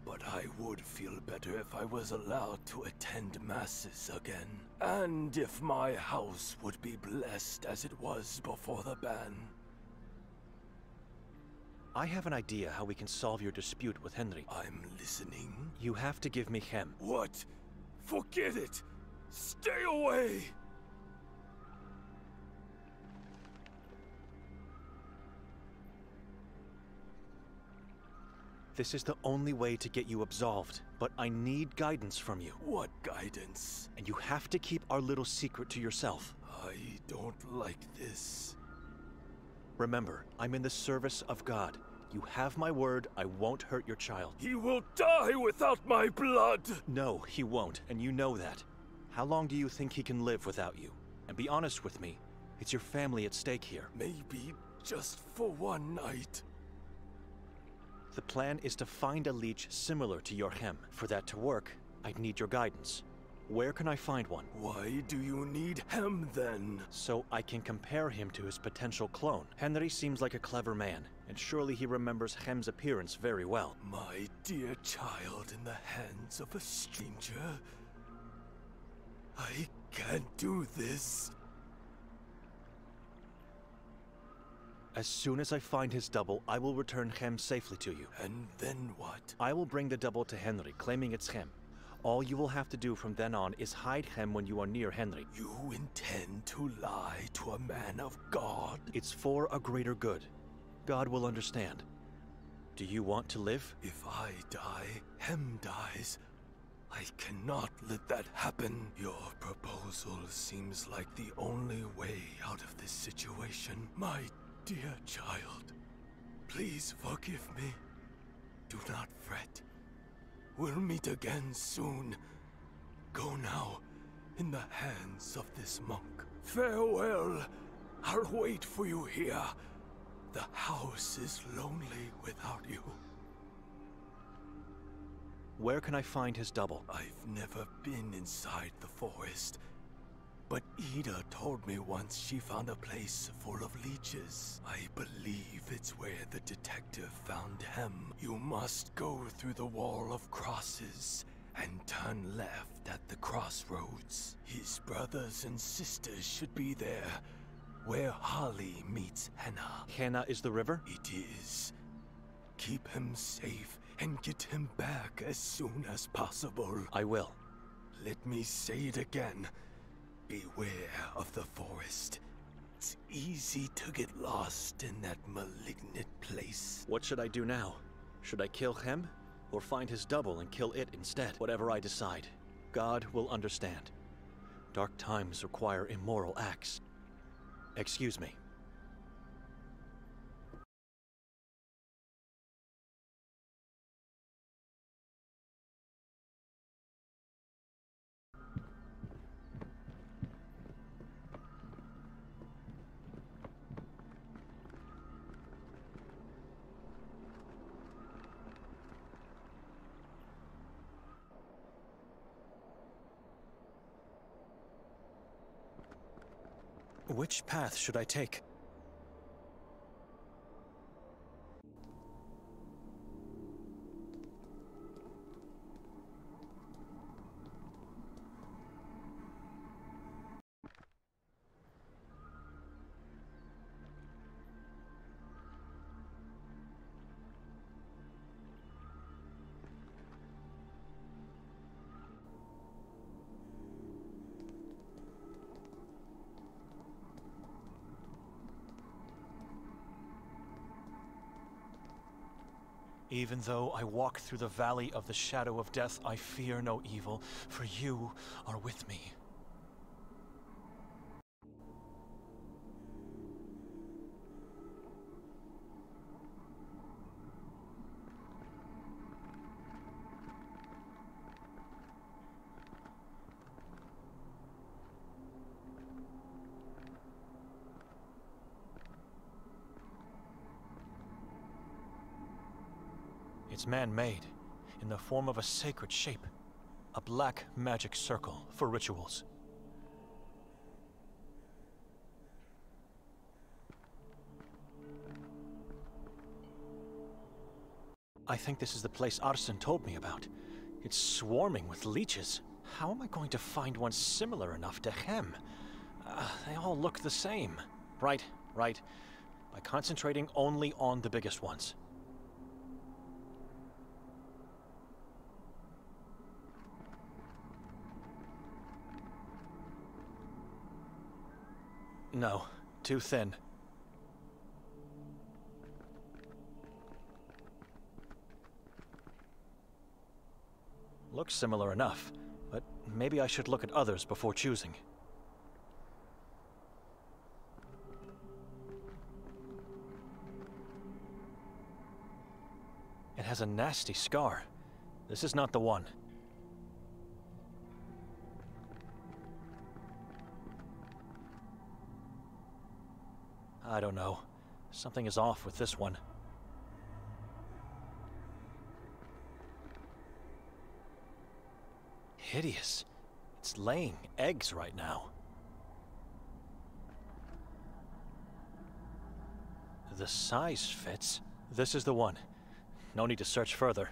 But I would feel better if I was allowed to attend masses again. And if my house would be blessed as it was before the ban. I have an idea how we can solve your dispute with Henry. I'm listening. You have to give me Hem. What? Forget it! Stay away! This is the only way to get you absolved, but I need guidance from you. What guidance? And you have to keep our little secret to yourself. I don't like this. Remember, I'm in the service of God. You have my word, I won't hurt your child. He will die without my blood! No, he won't, and you know that. How long do you think he can live without you? And be honest with me, it's your family at stake here. Maybe just for one night. The plan is to find a leech similar to your Hem. For that to work, I'd need your guidance. Where can I find one? Why do you need Hem then? So I can compare him to his potential clone. Henry seems like a clever man, and surely he remembers Hem's appearance very well. My dear child in the hands of a stranger. I can't do this. As soon as I find his double, I will return Hem safely to you. And then what? I will bring the double to Henry, claiming it's Hem. All you will have to do from then on is hide Hem when you are near Henry. You intend to lie to a man of God? It's for a greater good. God will understand. Do you want to live? If I die, Hem dies. I cannot let that happen. Your proposal seems like the only way out of this situation. My dear child, please forgive me. Do not fret. We'll meet again soon. Go now, in the hands of this monk. Farewell. I'll wait for you here. The house is lonely without you. Where can I find his double? I've never been inside the forest, but Ida told me once she found a place full of leeches. I believe it's where the detective found Hem. You must go through the wall of crosses and turn left at the crossroads. His brothers and sisters should be there, where Holly meets Hannah. Hannah is the river? It is. Keep him safe and get him back as soon as possible. I will. Let me say it again. Beware of the forest. It's easy to get lost in that malignant place. What should I do now? Should I kill Hem? Or find his double and kill it instead? Whatever I decide, God will understand. Dark times require immoral acts. Excuse me. Which path should I take? Even though I walk through the valley of the shadow of death, I fear no evil, for you are with me. It's man-made, in the form of a sacred shape. A black magic circle for rituals. I think this is the place Arsen told me about. It's swarming with leeches. How am I going to find one similar enough to him? They all look the same. Right. By concentrating only on the biggest ones. No, too thin. Looks similar enough, but maybe I should look at others before choosing. It has a nasty scar. This is not the one. I don't know. Something is off with this one. Hideous. It's laying eggs right now. The size fits. This is the one. No need to search further.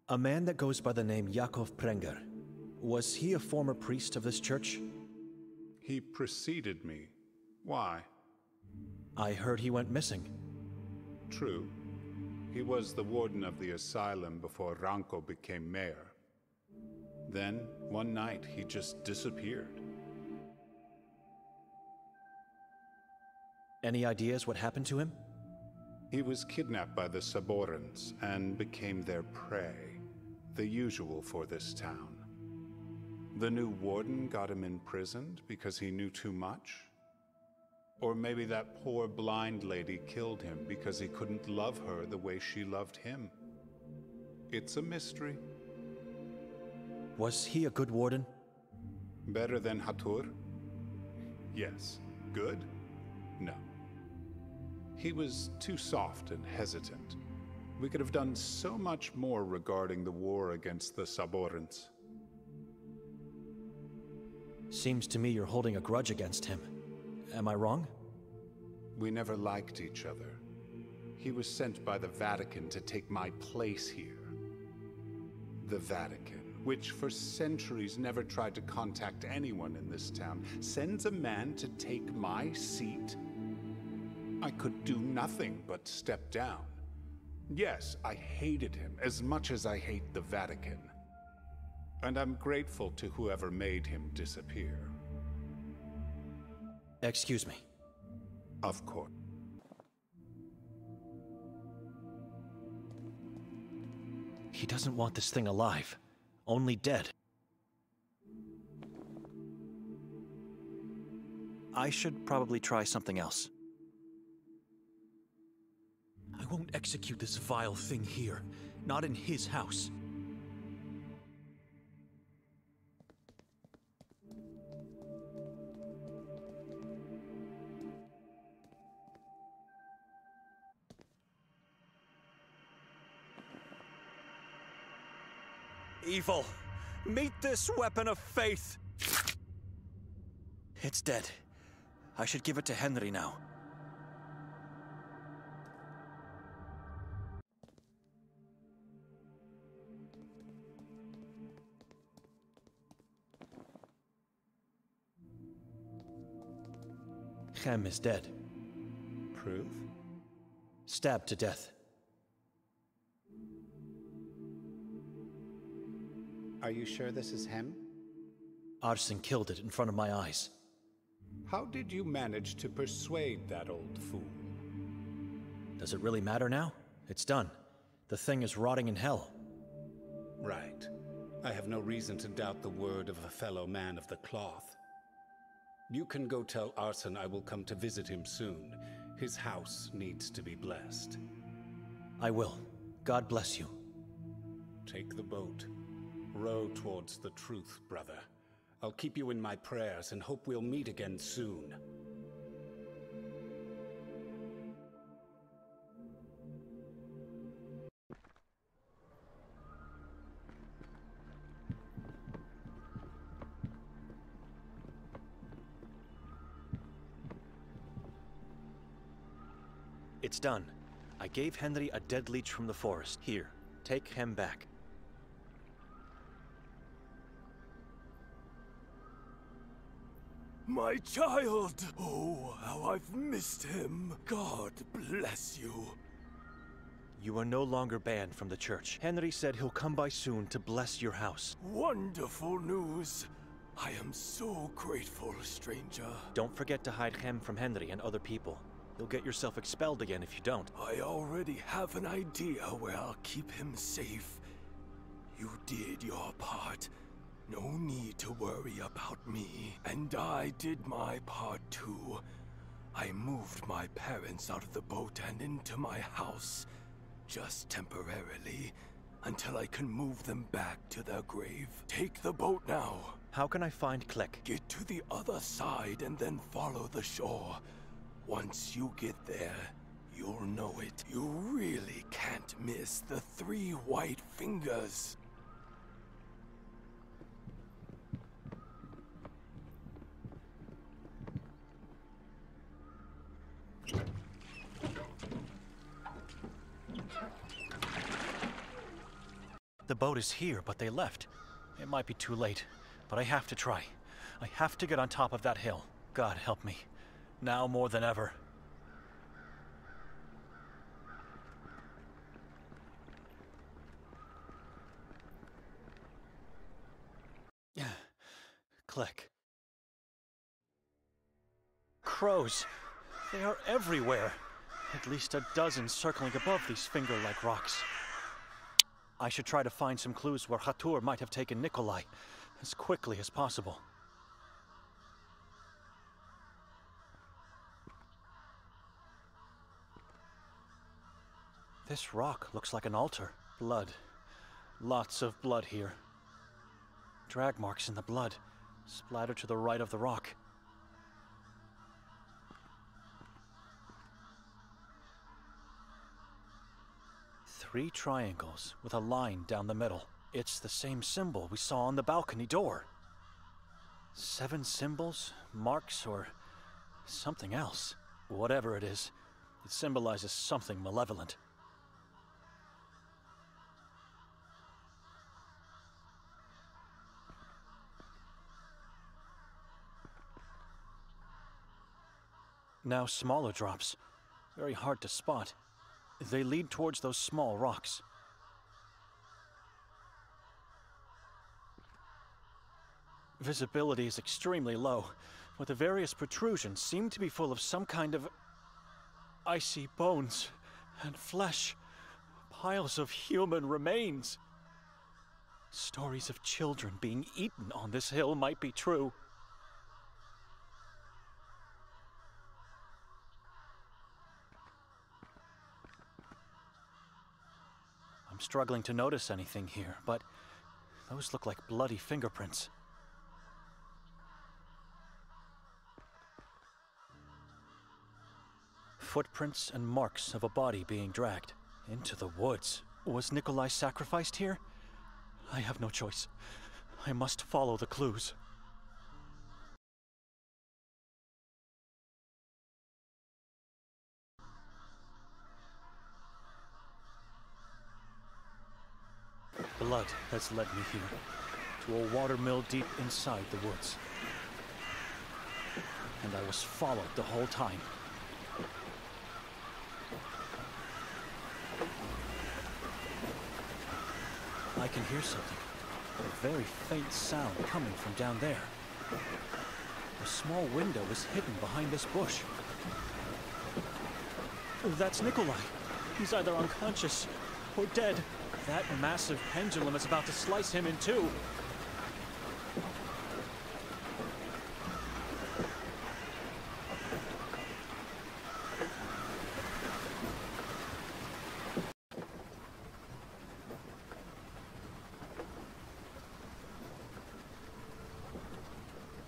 A man that goes by the name Jakov Prenger. Was he a former priest of this church? He preceded me. Why? I heard he went missing. True. He was the warden of the asylum before Ranko became mayor. Then, one night, he just disappeared. Any ideas what happened to him? He was kidnapped by the Saborans and became their prey, the usual for this town. The new warden got him imprisoned because he knew too much? Or maybe that poor blind lady killed him because he couldn't love her the way she loved him. It's a mystery. Was he a good warden? Better than Hatur? Yes. Good? No. He was too soft and hesitant. We could have done so much more regarding the war against the Saborans. Seems to me you're holding a grudge against him. Am I wrong? We never liked each other. He was sent by the Vatican to take my place here. The Vatican, which for centuries never tried to contact anyone in this town, sends a man to take my seat? I could do nothing but step down. Yes, I hated him as much as I hate the Vatican. And I'm grateful to whoever made him disappear. Excuse me. Of course. He doesn't want this thing alive. Only dead. I should probably try something else. I won't execute this vile thing here. Not in his house. Evil, meet this weapon of faith! It's dead. I should give it to Henry now. Hem is dead. Proof? Stabbed to death. Are you sure this is him? Arson killed it in front of my eyes. How did you manage to persuade that old fool? Does it really matter now? It's done. The thing is rotting in hell. Right. I have no reason to doubt the word of a fellow man of the cloth. You can go tell Arson I will come to visit him soon. His house needs to be blessed. I will. God bless you. Take the boat. Row towards the truth, brother. I'll keep you in my prayers and hope we'll meet again soon. It's done. I gave Henry a dead leech from the forest. Here, take him back. My child! Oh, how I've missed him. God bless you. You are no longer banned from the church. Henry said he'll come by soon to bless your house. Wonderful news. I am so grateful, stranger. Don't forget to hide Hem from Henry and other people. You'll get yourself expelled again if you don't. I already have an idea where I'll keep him safe. You did your part. No need to worry about me. And I did my part too. I moved my parents out of the boat and into my house. Just temporarily. Until I can move them back to their grave. Take the boat now. How can I find Click? Get to the other side and then follow the shore. Once you get there, you'll know it. You really can't miss the 3 white fingers. The boat is here, but they left. It might be too late, but I have to try. I have to get on top of that hill. God help me. Now more than ever. Click. Crows. They are everywhere. At least a dozen circling above these finger-like rocks. I should try to find some clues where Hatur might have taken Nikolai as quickly as possible. This rock looks like an altar. Blood. Lots of blood here. Drag marks in the blood, splattered to the right of the rock. Three triangles with a line down the middle. It's the same symbol we saw on the balcony door. 7 symbols, marks, or something else. Whatever it is, it symbolizes something malevolent. Now smaller drops. Very hard to spot. They lead towards those small rocks. Visibility is extremely low, but the various protrusions seem to be full of some kind of icy bones and flesh. Piles of human remains. Stories of children being eaten on this hill might be true. I'm struggling to notice anything here, but those look like bloody fingerprints. Footprints and marks of a body being dragged into the woods. Was Nikolai sacrificed here? I have no choice. I must follow the clues. Blood has led me here, to a watermill deep inside the woods. And I was followed the whole time. I can hear something. A very faint sound coming from down there. A small window is hidden behind this bush. That's Nikolai. He's either unconscious or dead. That massive pendulum is about to slice him in two.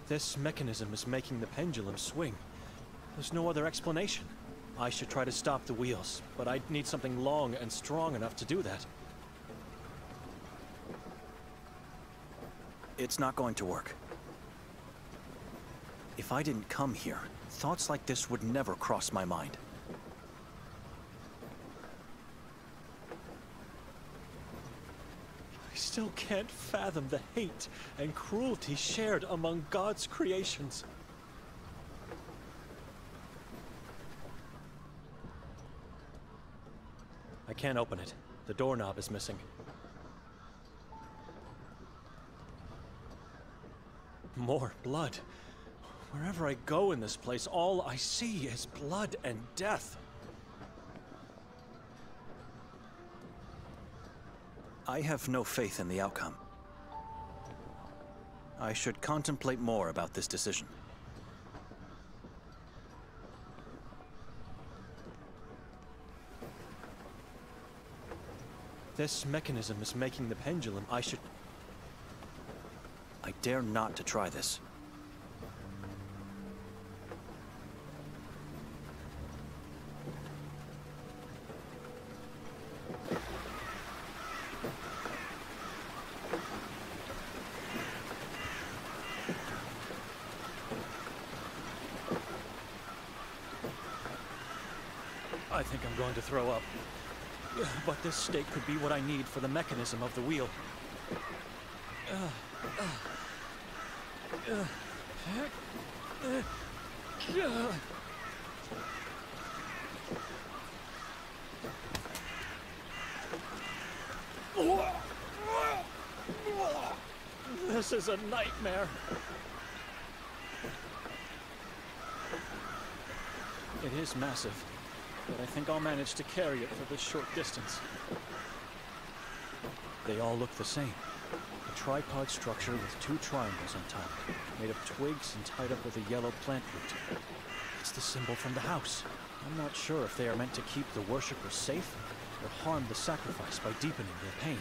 This mechanism is making the pendulum swing. There's no other explanation. I should try to stop the wheels, but I'd need something long and strong enough to do that. It's not going to work. If I didn't come here, thoughts like this would never cross my mind. I still can't fathom the hate and cruelty shared among God's creations. I can't open it. The doorknob is missing. More blood. Wherever I go in this place, all I see is blood and death. I have no faith in the outcome. I should contemplate more about this decision. This mechanism is making the pendulum. I dare not to try this. I think I'm going to throw up. But this stake could be what I need for the mechanism of the wheel. This is a nightmare. It is massive, but I think I'll manage to carry it for this short distance. They all look the same. A tripod structure with two triangles on top, made of twigs and tied up with a yellow plant root. It's the symbol from the house. I'm not sure if they are meant to keep the worshippers safe or harm the sacrifice by deepening their pain.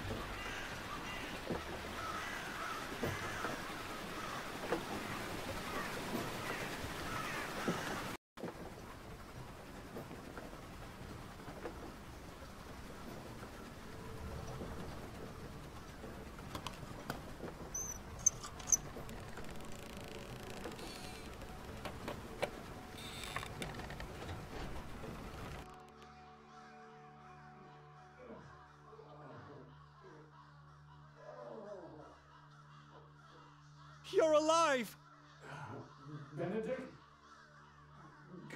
You're alive! Benedict?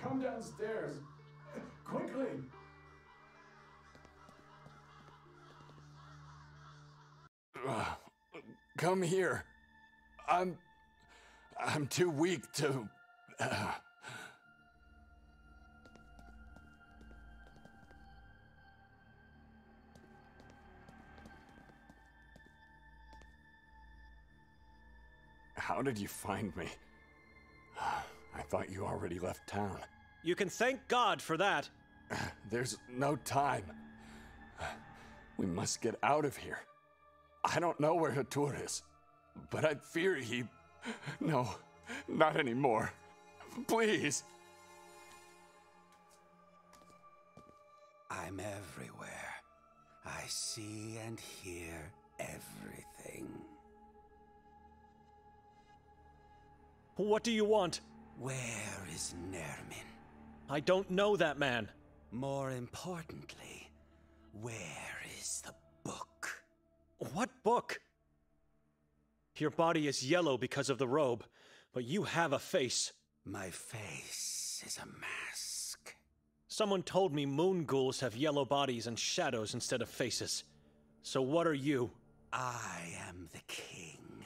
Come downstairs. Quickly! Come here. I'm too weak to... How did you find me? I thought you already left town. You can thank God for that. There's no time. We must get out of here. I don't know where Hatur is, but I fear he... No, not anymore. Please. I'm everywhere. I see and hear everything. What do you want? Where is Nermin? I don't know that man. More importantly, where is the book? What book? Your body is yellow because of the robe, but you have a face. My face is a mask. Someone told me moon ghouls have yellow bodies and shadows instead of faces. So what are you? I am the king.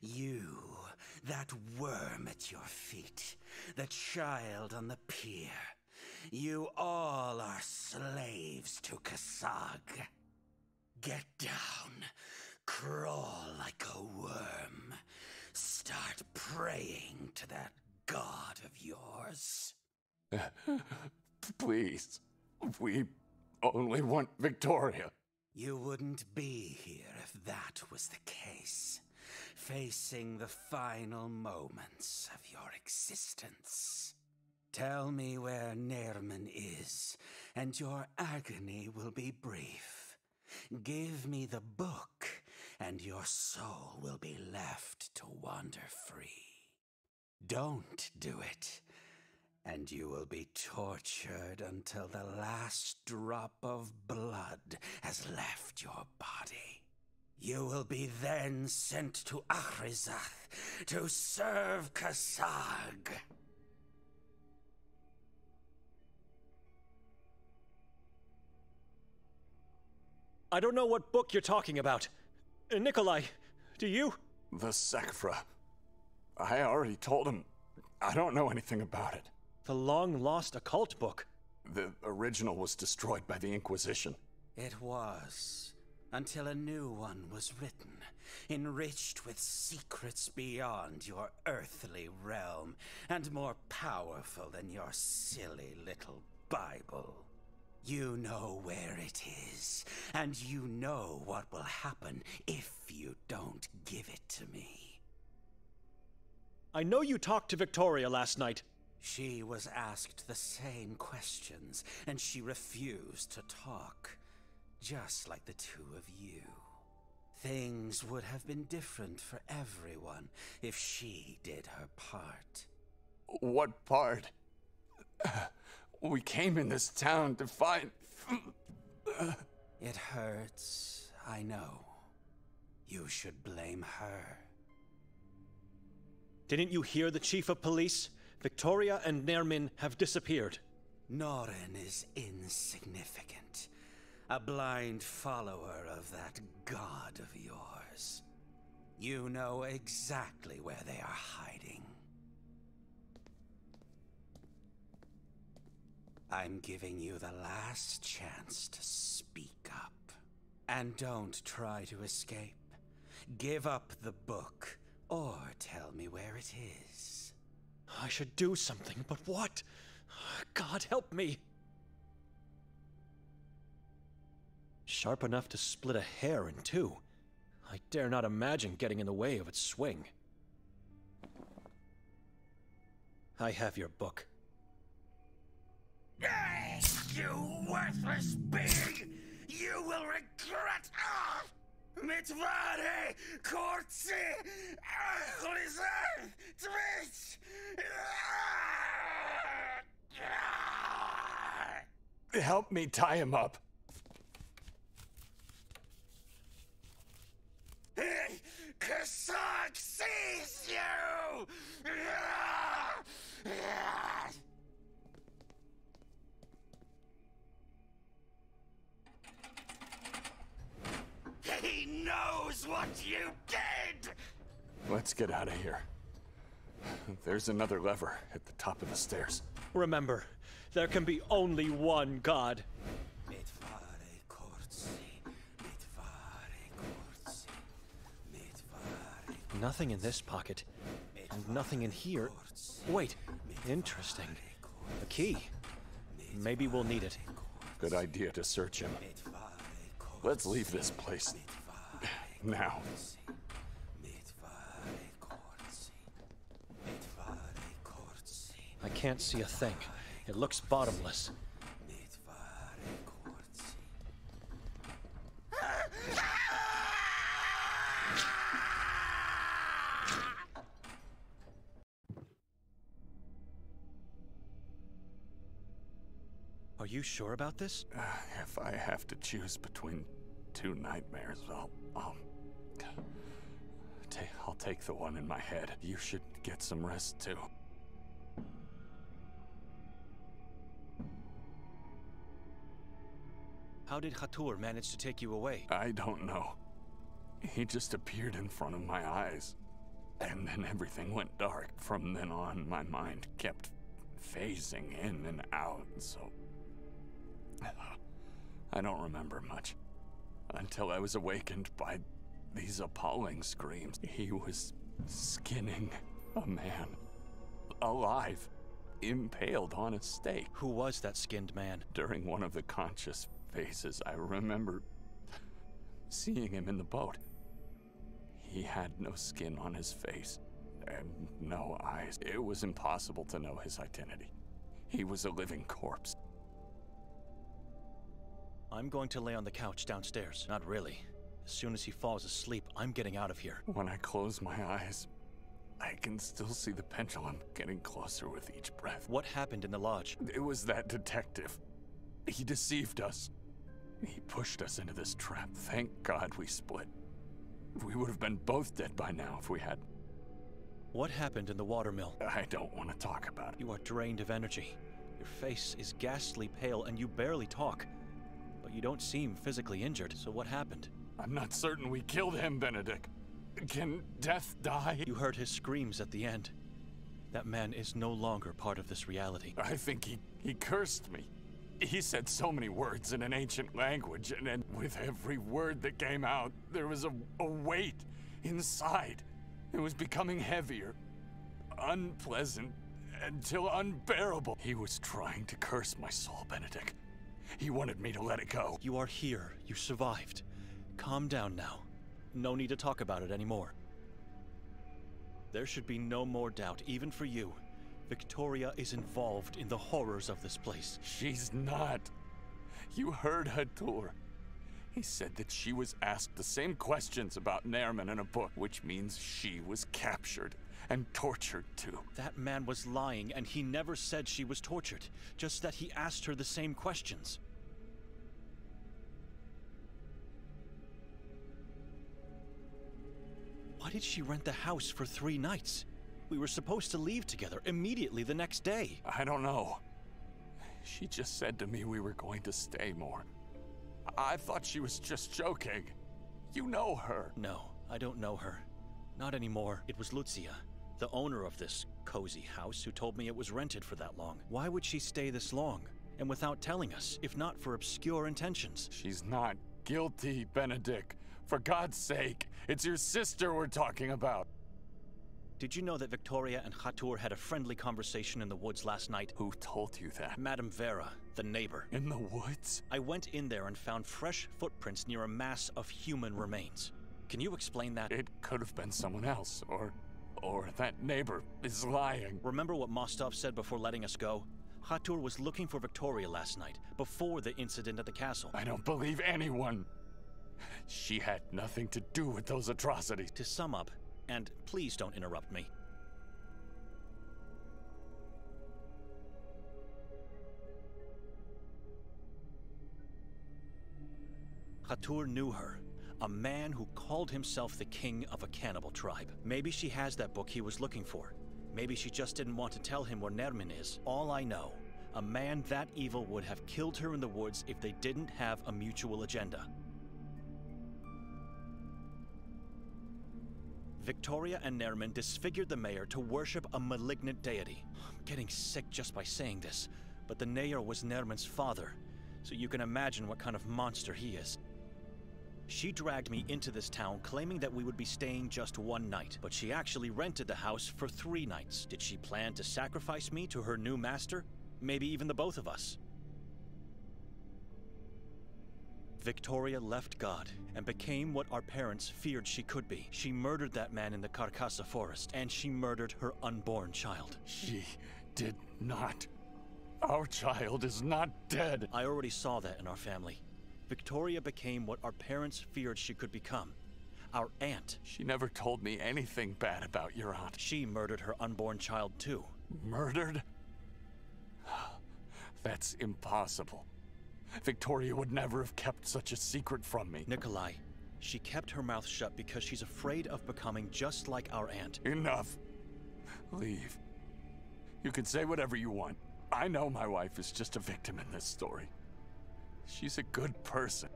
You, that worm at your feet, the child on the pier. You all are slaves to Kasag. Get down, crawl like a worm. Start praying to that god of yours. Please, we only want Victoria. You wouldn't be here if that was the case. Facing the final moments of your existence. Tell me where Nermin is, and your agony will be brief. Give me the book, and your soul will be left to wander free. Don't do it, and you will be tortured until the last drop of blood has left your body. You will be then sent to Achrizath to serve Kasag. I don't know what book you're talking about. Nikolai, do you? The Sekfra. I already told him. I don't know anything about it. The long-lost occult book. The original was destroyed by the Inquisition. It was, until a new one was written, enriched with secrets beyond your earthly realm, and more powerful than your silly little Bible. You know where it is, and you know what will happen if you don't give it to me. I know you talked to Victoria last night. She was asked the same questions, and she refused to talk. Just like the two of you. Things would have been different for everyone if she did her part. What part? We came in this town to find... It hurts, I know. You should blame her. Didn't you hear the chief of police? Victoria and Nermin have disappeared. Norin is insignificant. A blind follower of that god of yours. You know exactly where they are hiding. I'm giving you the last chance to speak up. And don't try to escape. Give up the book, or tell me where it is. I should do something, but what? God help me! Sharp enough to split a hair in two. I dare not imagine getting in the way of its swing. I have your book. You worthless pig! You will regret... Mitvare! Kortsi! Achliza! Twitch! Help me tie him up. Kasag sees you! He knows what you did! Let's get out of here. There's another lever at the top of the stairs. Remember, there can be only one God. Nothing in this pocket, and nothing in here. Wait, interesting. A key. Maybe we'll need it. Good idea to search him. Let's leave this place. Now. I can't see a thing. It looks bottomless. Are you sure about this? If I have to choose between two nightmares, I'll take the one in my head. You should get some rest too. How did Khatur manage to take you away? I don't know. He just appeared in front of my eyes. And then everything went dark. From then on, my mind kept phasing in and out, so... I don't remember much. Until I was awakened by these appalling screams. He was skinning a man. Alive. Impaled on a stake. Who was that skinned man? During one of the conscious phases, I remember seeing him in the boat. He had no skin on his face and no eyes. It was impossible to know his identity. He was a living corpse. I'm going to lay on the couch downstairs. Not really. As soon as he falls asleep, I'm getting out of here. When I close my eyes, I can still see the pendulum getting closer with each breath. What happened in the lodge? It was that detective. He deceived us. He pushed us into this trap. Thank God we split. We would have been both dead by now if we had. What happened in the watermill? I don't want to talk about it. You are drained of energy. Your face is ghastly pale and you barely talk. But you don't seem physically injured, so what happened? I'm not certain we killed him, Benedict. Can death die? You heard his screams at the end. That man is no longer part of this reality. I think he cursed me. He said so many words in an ancient language, and with every word that came out, there was a weight inside. It was becoming heavier, unpleasant, until unbearable. He was trying to curse my soul, Benedict. He wanted me to let it go. You are here. You survived. Calm down now. No need to talk about it anymore. There should be no more doubt, even for you. Victoria is involved in the horrors of this place. She's not. You heard Hatur. He said that she was asked the same questions about Nerman in a book, which means she was captured and tortured too. That man was lying, and he never said she was tortured, just that he asked her the same questions. Why did she rent the house for 3 nights? We were supposed to leave together immediately the next day. I don't know. She just said to me we were going to stay more. I thought she was just joking. You know her. No, I don't know her. Not anymore. It was Lucia, the owner of this cozy house, who told me it was rented for that long. Why would she stay this long? And without telling us, if not for obscure intentions? She's not guilty, Benedict. For God's sake, it's your sister we're talking about. Did you know that Victoria and Khatur had a friendly conversation in the woods last night? Who told you that? Madame Vera, the neighbor. In the woods? I went in there and found fresh footprints near a mass of human remains. Can you explain that? It could have been someone else, or that neighbor is lying. Remember what Mostov said before letting us go? Khatur was looking for Victoria last night, before the incident at the castle. I don't believe anyone. She had nothing to do with those atrocities. To sum up, and please don't interrupt me. Khatur knew her, a man who called himself the king of a cannibal tribe. Maybe she has that book he was looking for. Maybe she just didn't want to tell him where Nermin is. All I know, a man that evil would have killed her in the woods if they didn't have a mutual agenda. Victoria and Nermin disfigured the mayor to worship a malignant deity. I'm getting sick just by saying this, but the mayor was Nermin's father, so you can imagine what kind of monster he is. She dragged me into this town claiming that we would be staying just 1 night, but she actually rented the house for 3 nights. Did she plan to sacrifice me to her new master? Maybe even the both of us. Victoria left God and became what our parents feared she could be. She murdered that man in the Carcassa forest, and she murdered her unborn child. She did not. Our child is not dead. I already saw that in our family. Victoria became what our parents feared she could become. Our aunt. She never told me anything bad about your aunt. She murdered her unborn child too. Murdered? That's impossible. Victoria would never have kept such a secret from me. Nikolai, she kept her mouth shut because she's afraid of becoming just like our aunt. Enough. Leave. You can say whatever you want. I know my wife is just a victim in this story. She's a good person.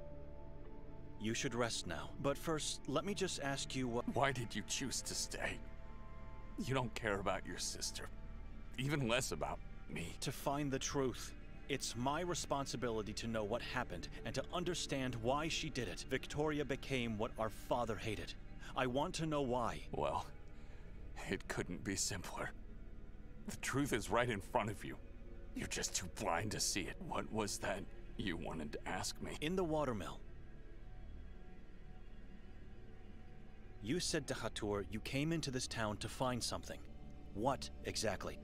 You should rest now. But first, let me just ask you what— Why did you choose to stay? You don't care about your sister. Even less about me. To find the truth. It's my responsibility to know what happened and to understand why she did it. Victoria became what our father hated. I want to know why. Well, it couldn't be simpler. The truth is right in front of you. You're just too blind to see it. What was that you wanted to ask me? In the watermill. You said to Hatur you came into this town to find something. What exactly?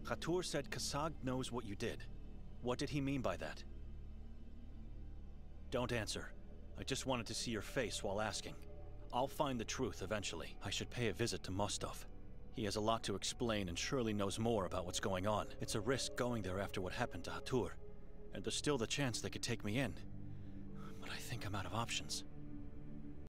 Hatur said Kasag knows what you did. What did he mean by that? Don't answer. I just wanted to see your face while asking. I'll find the truth eventually. I should pay a visit to Mostov. He has a lot to explain and surely knows more about what's going on. It's a risk going there after what happened to Hatur. And there's still the chance they could take me in. But I think I'm out of options.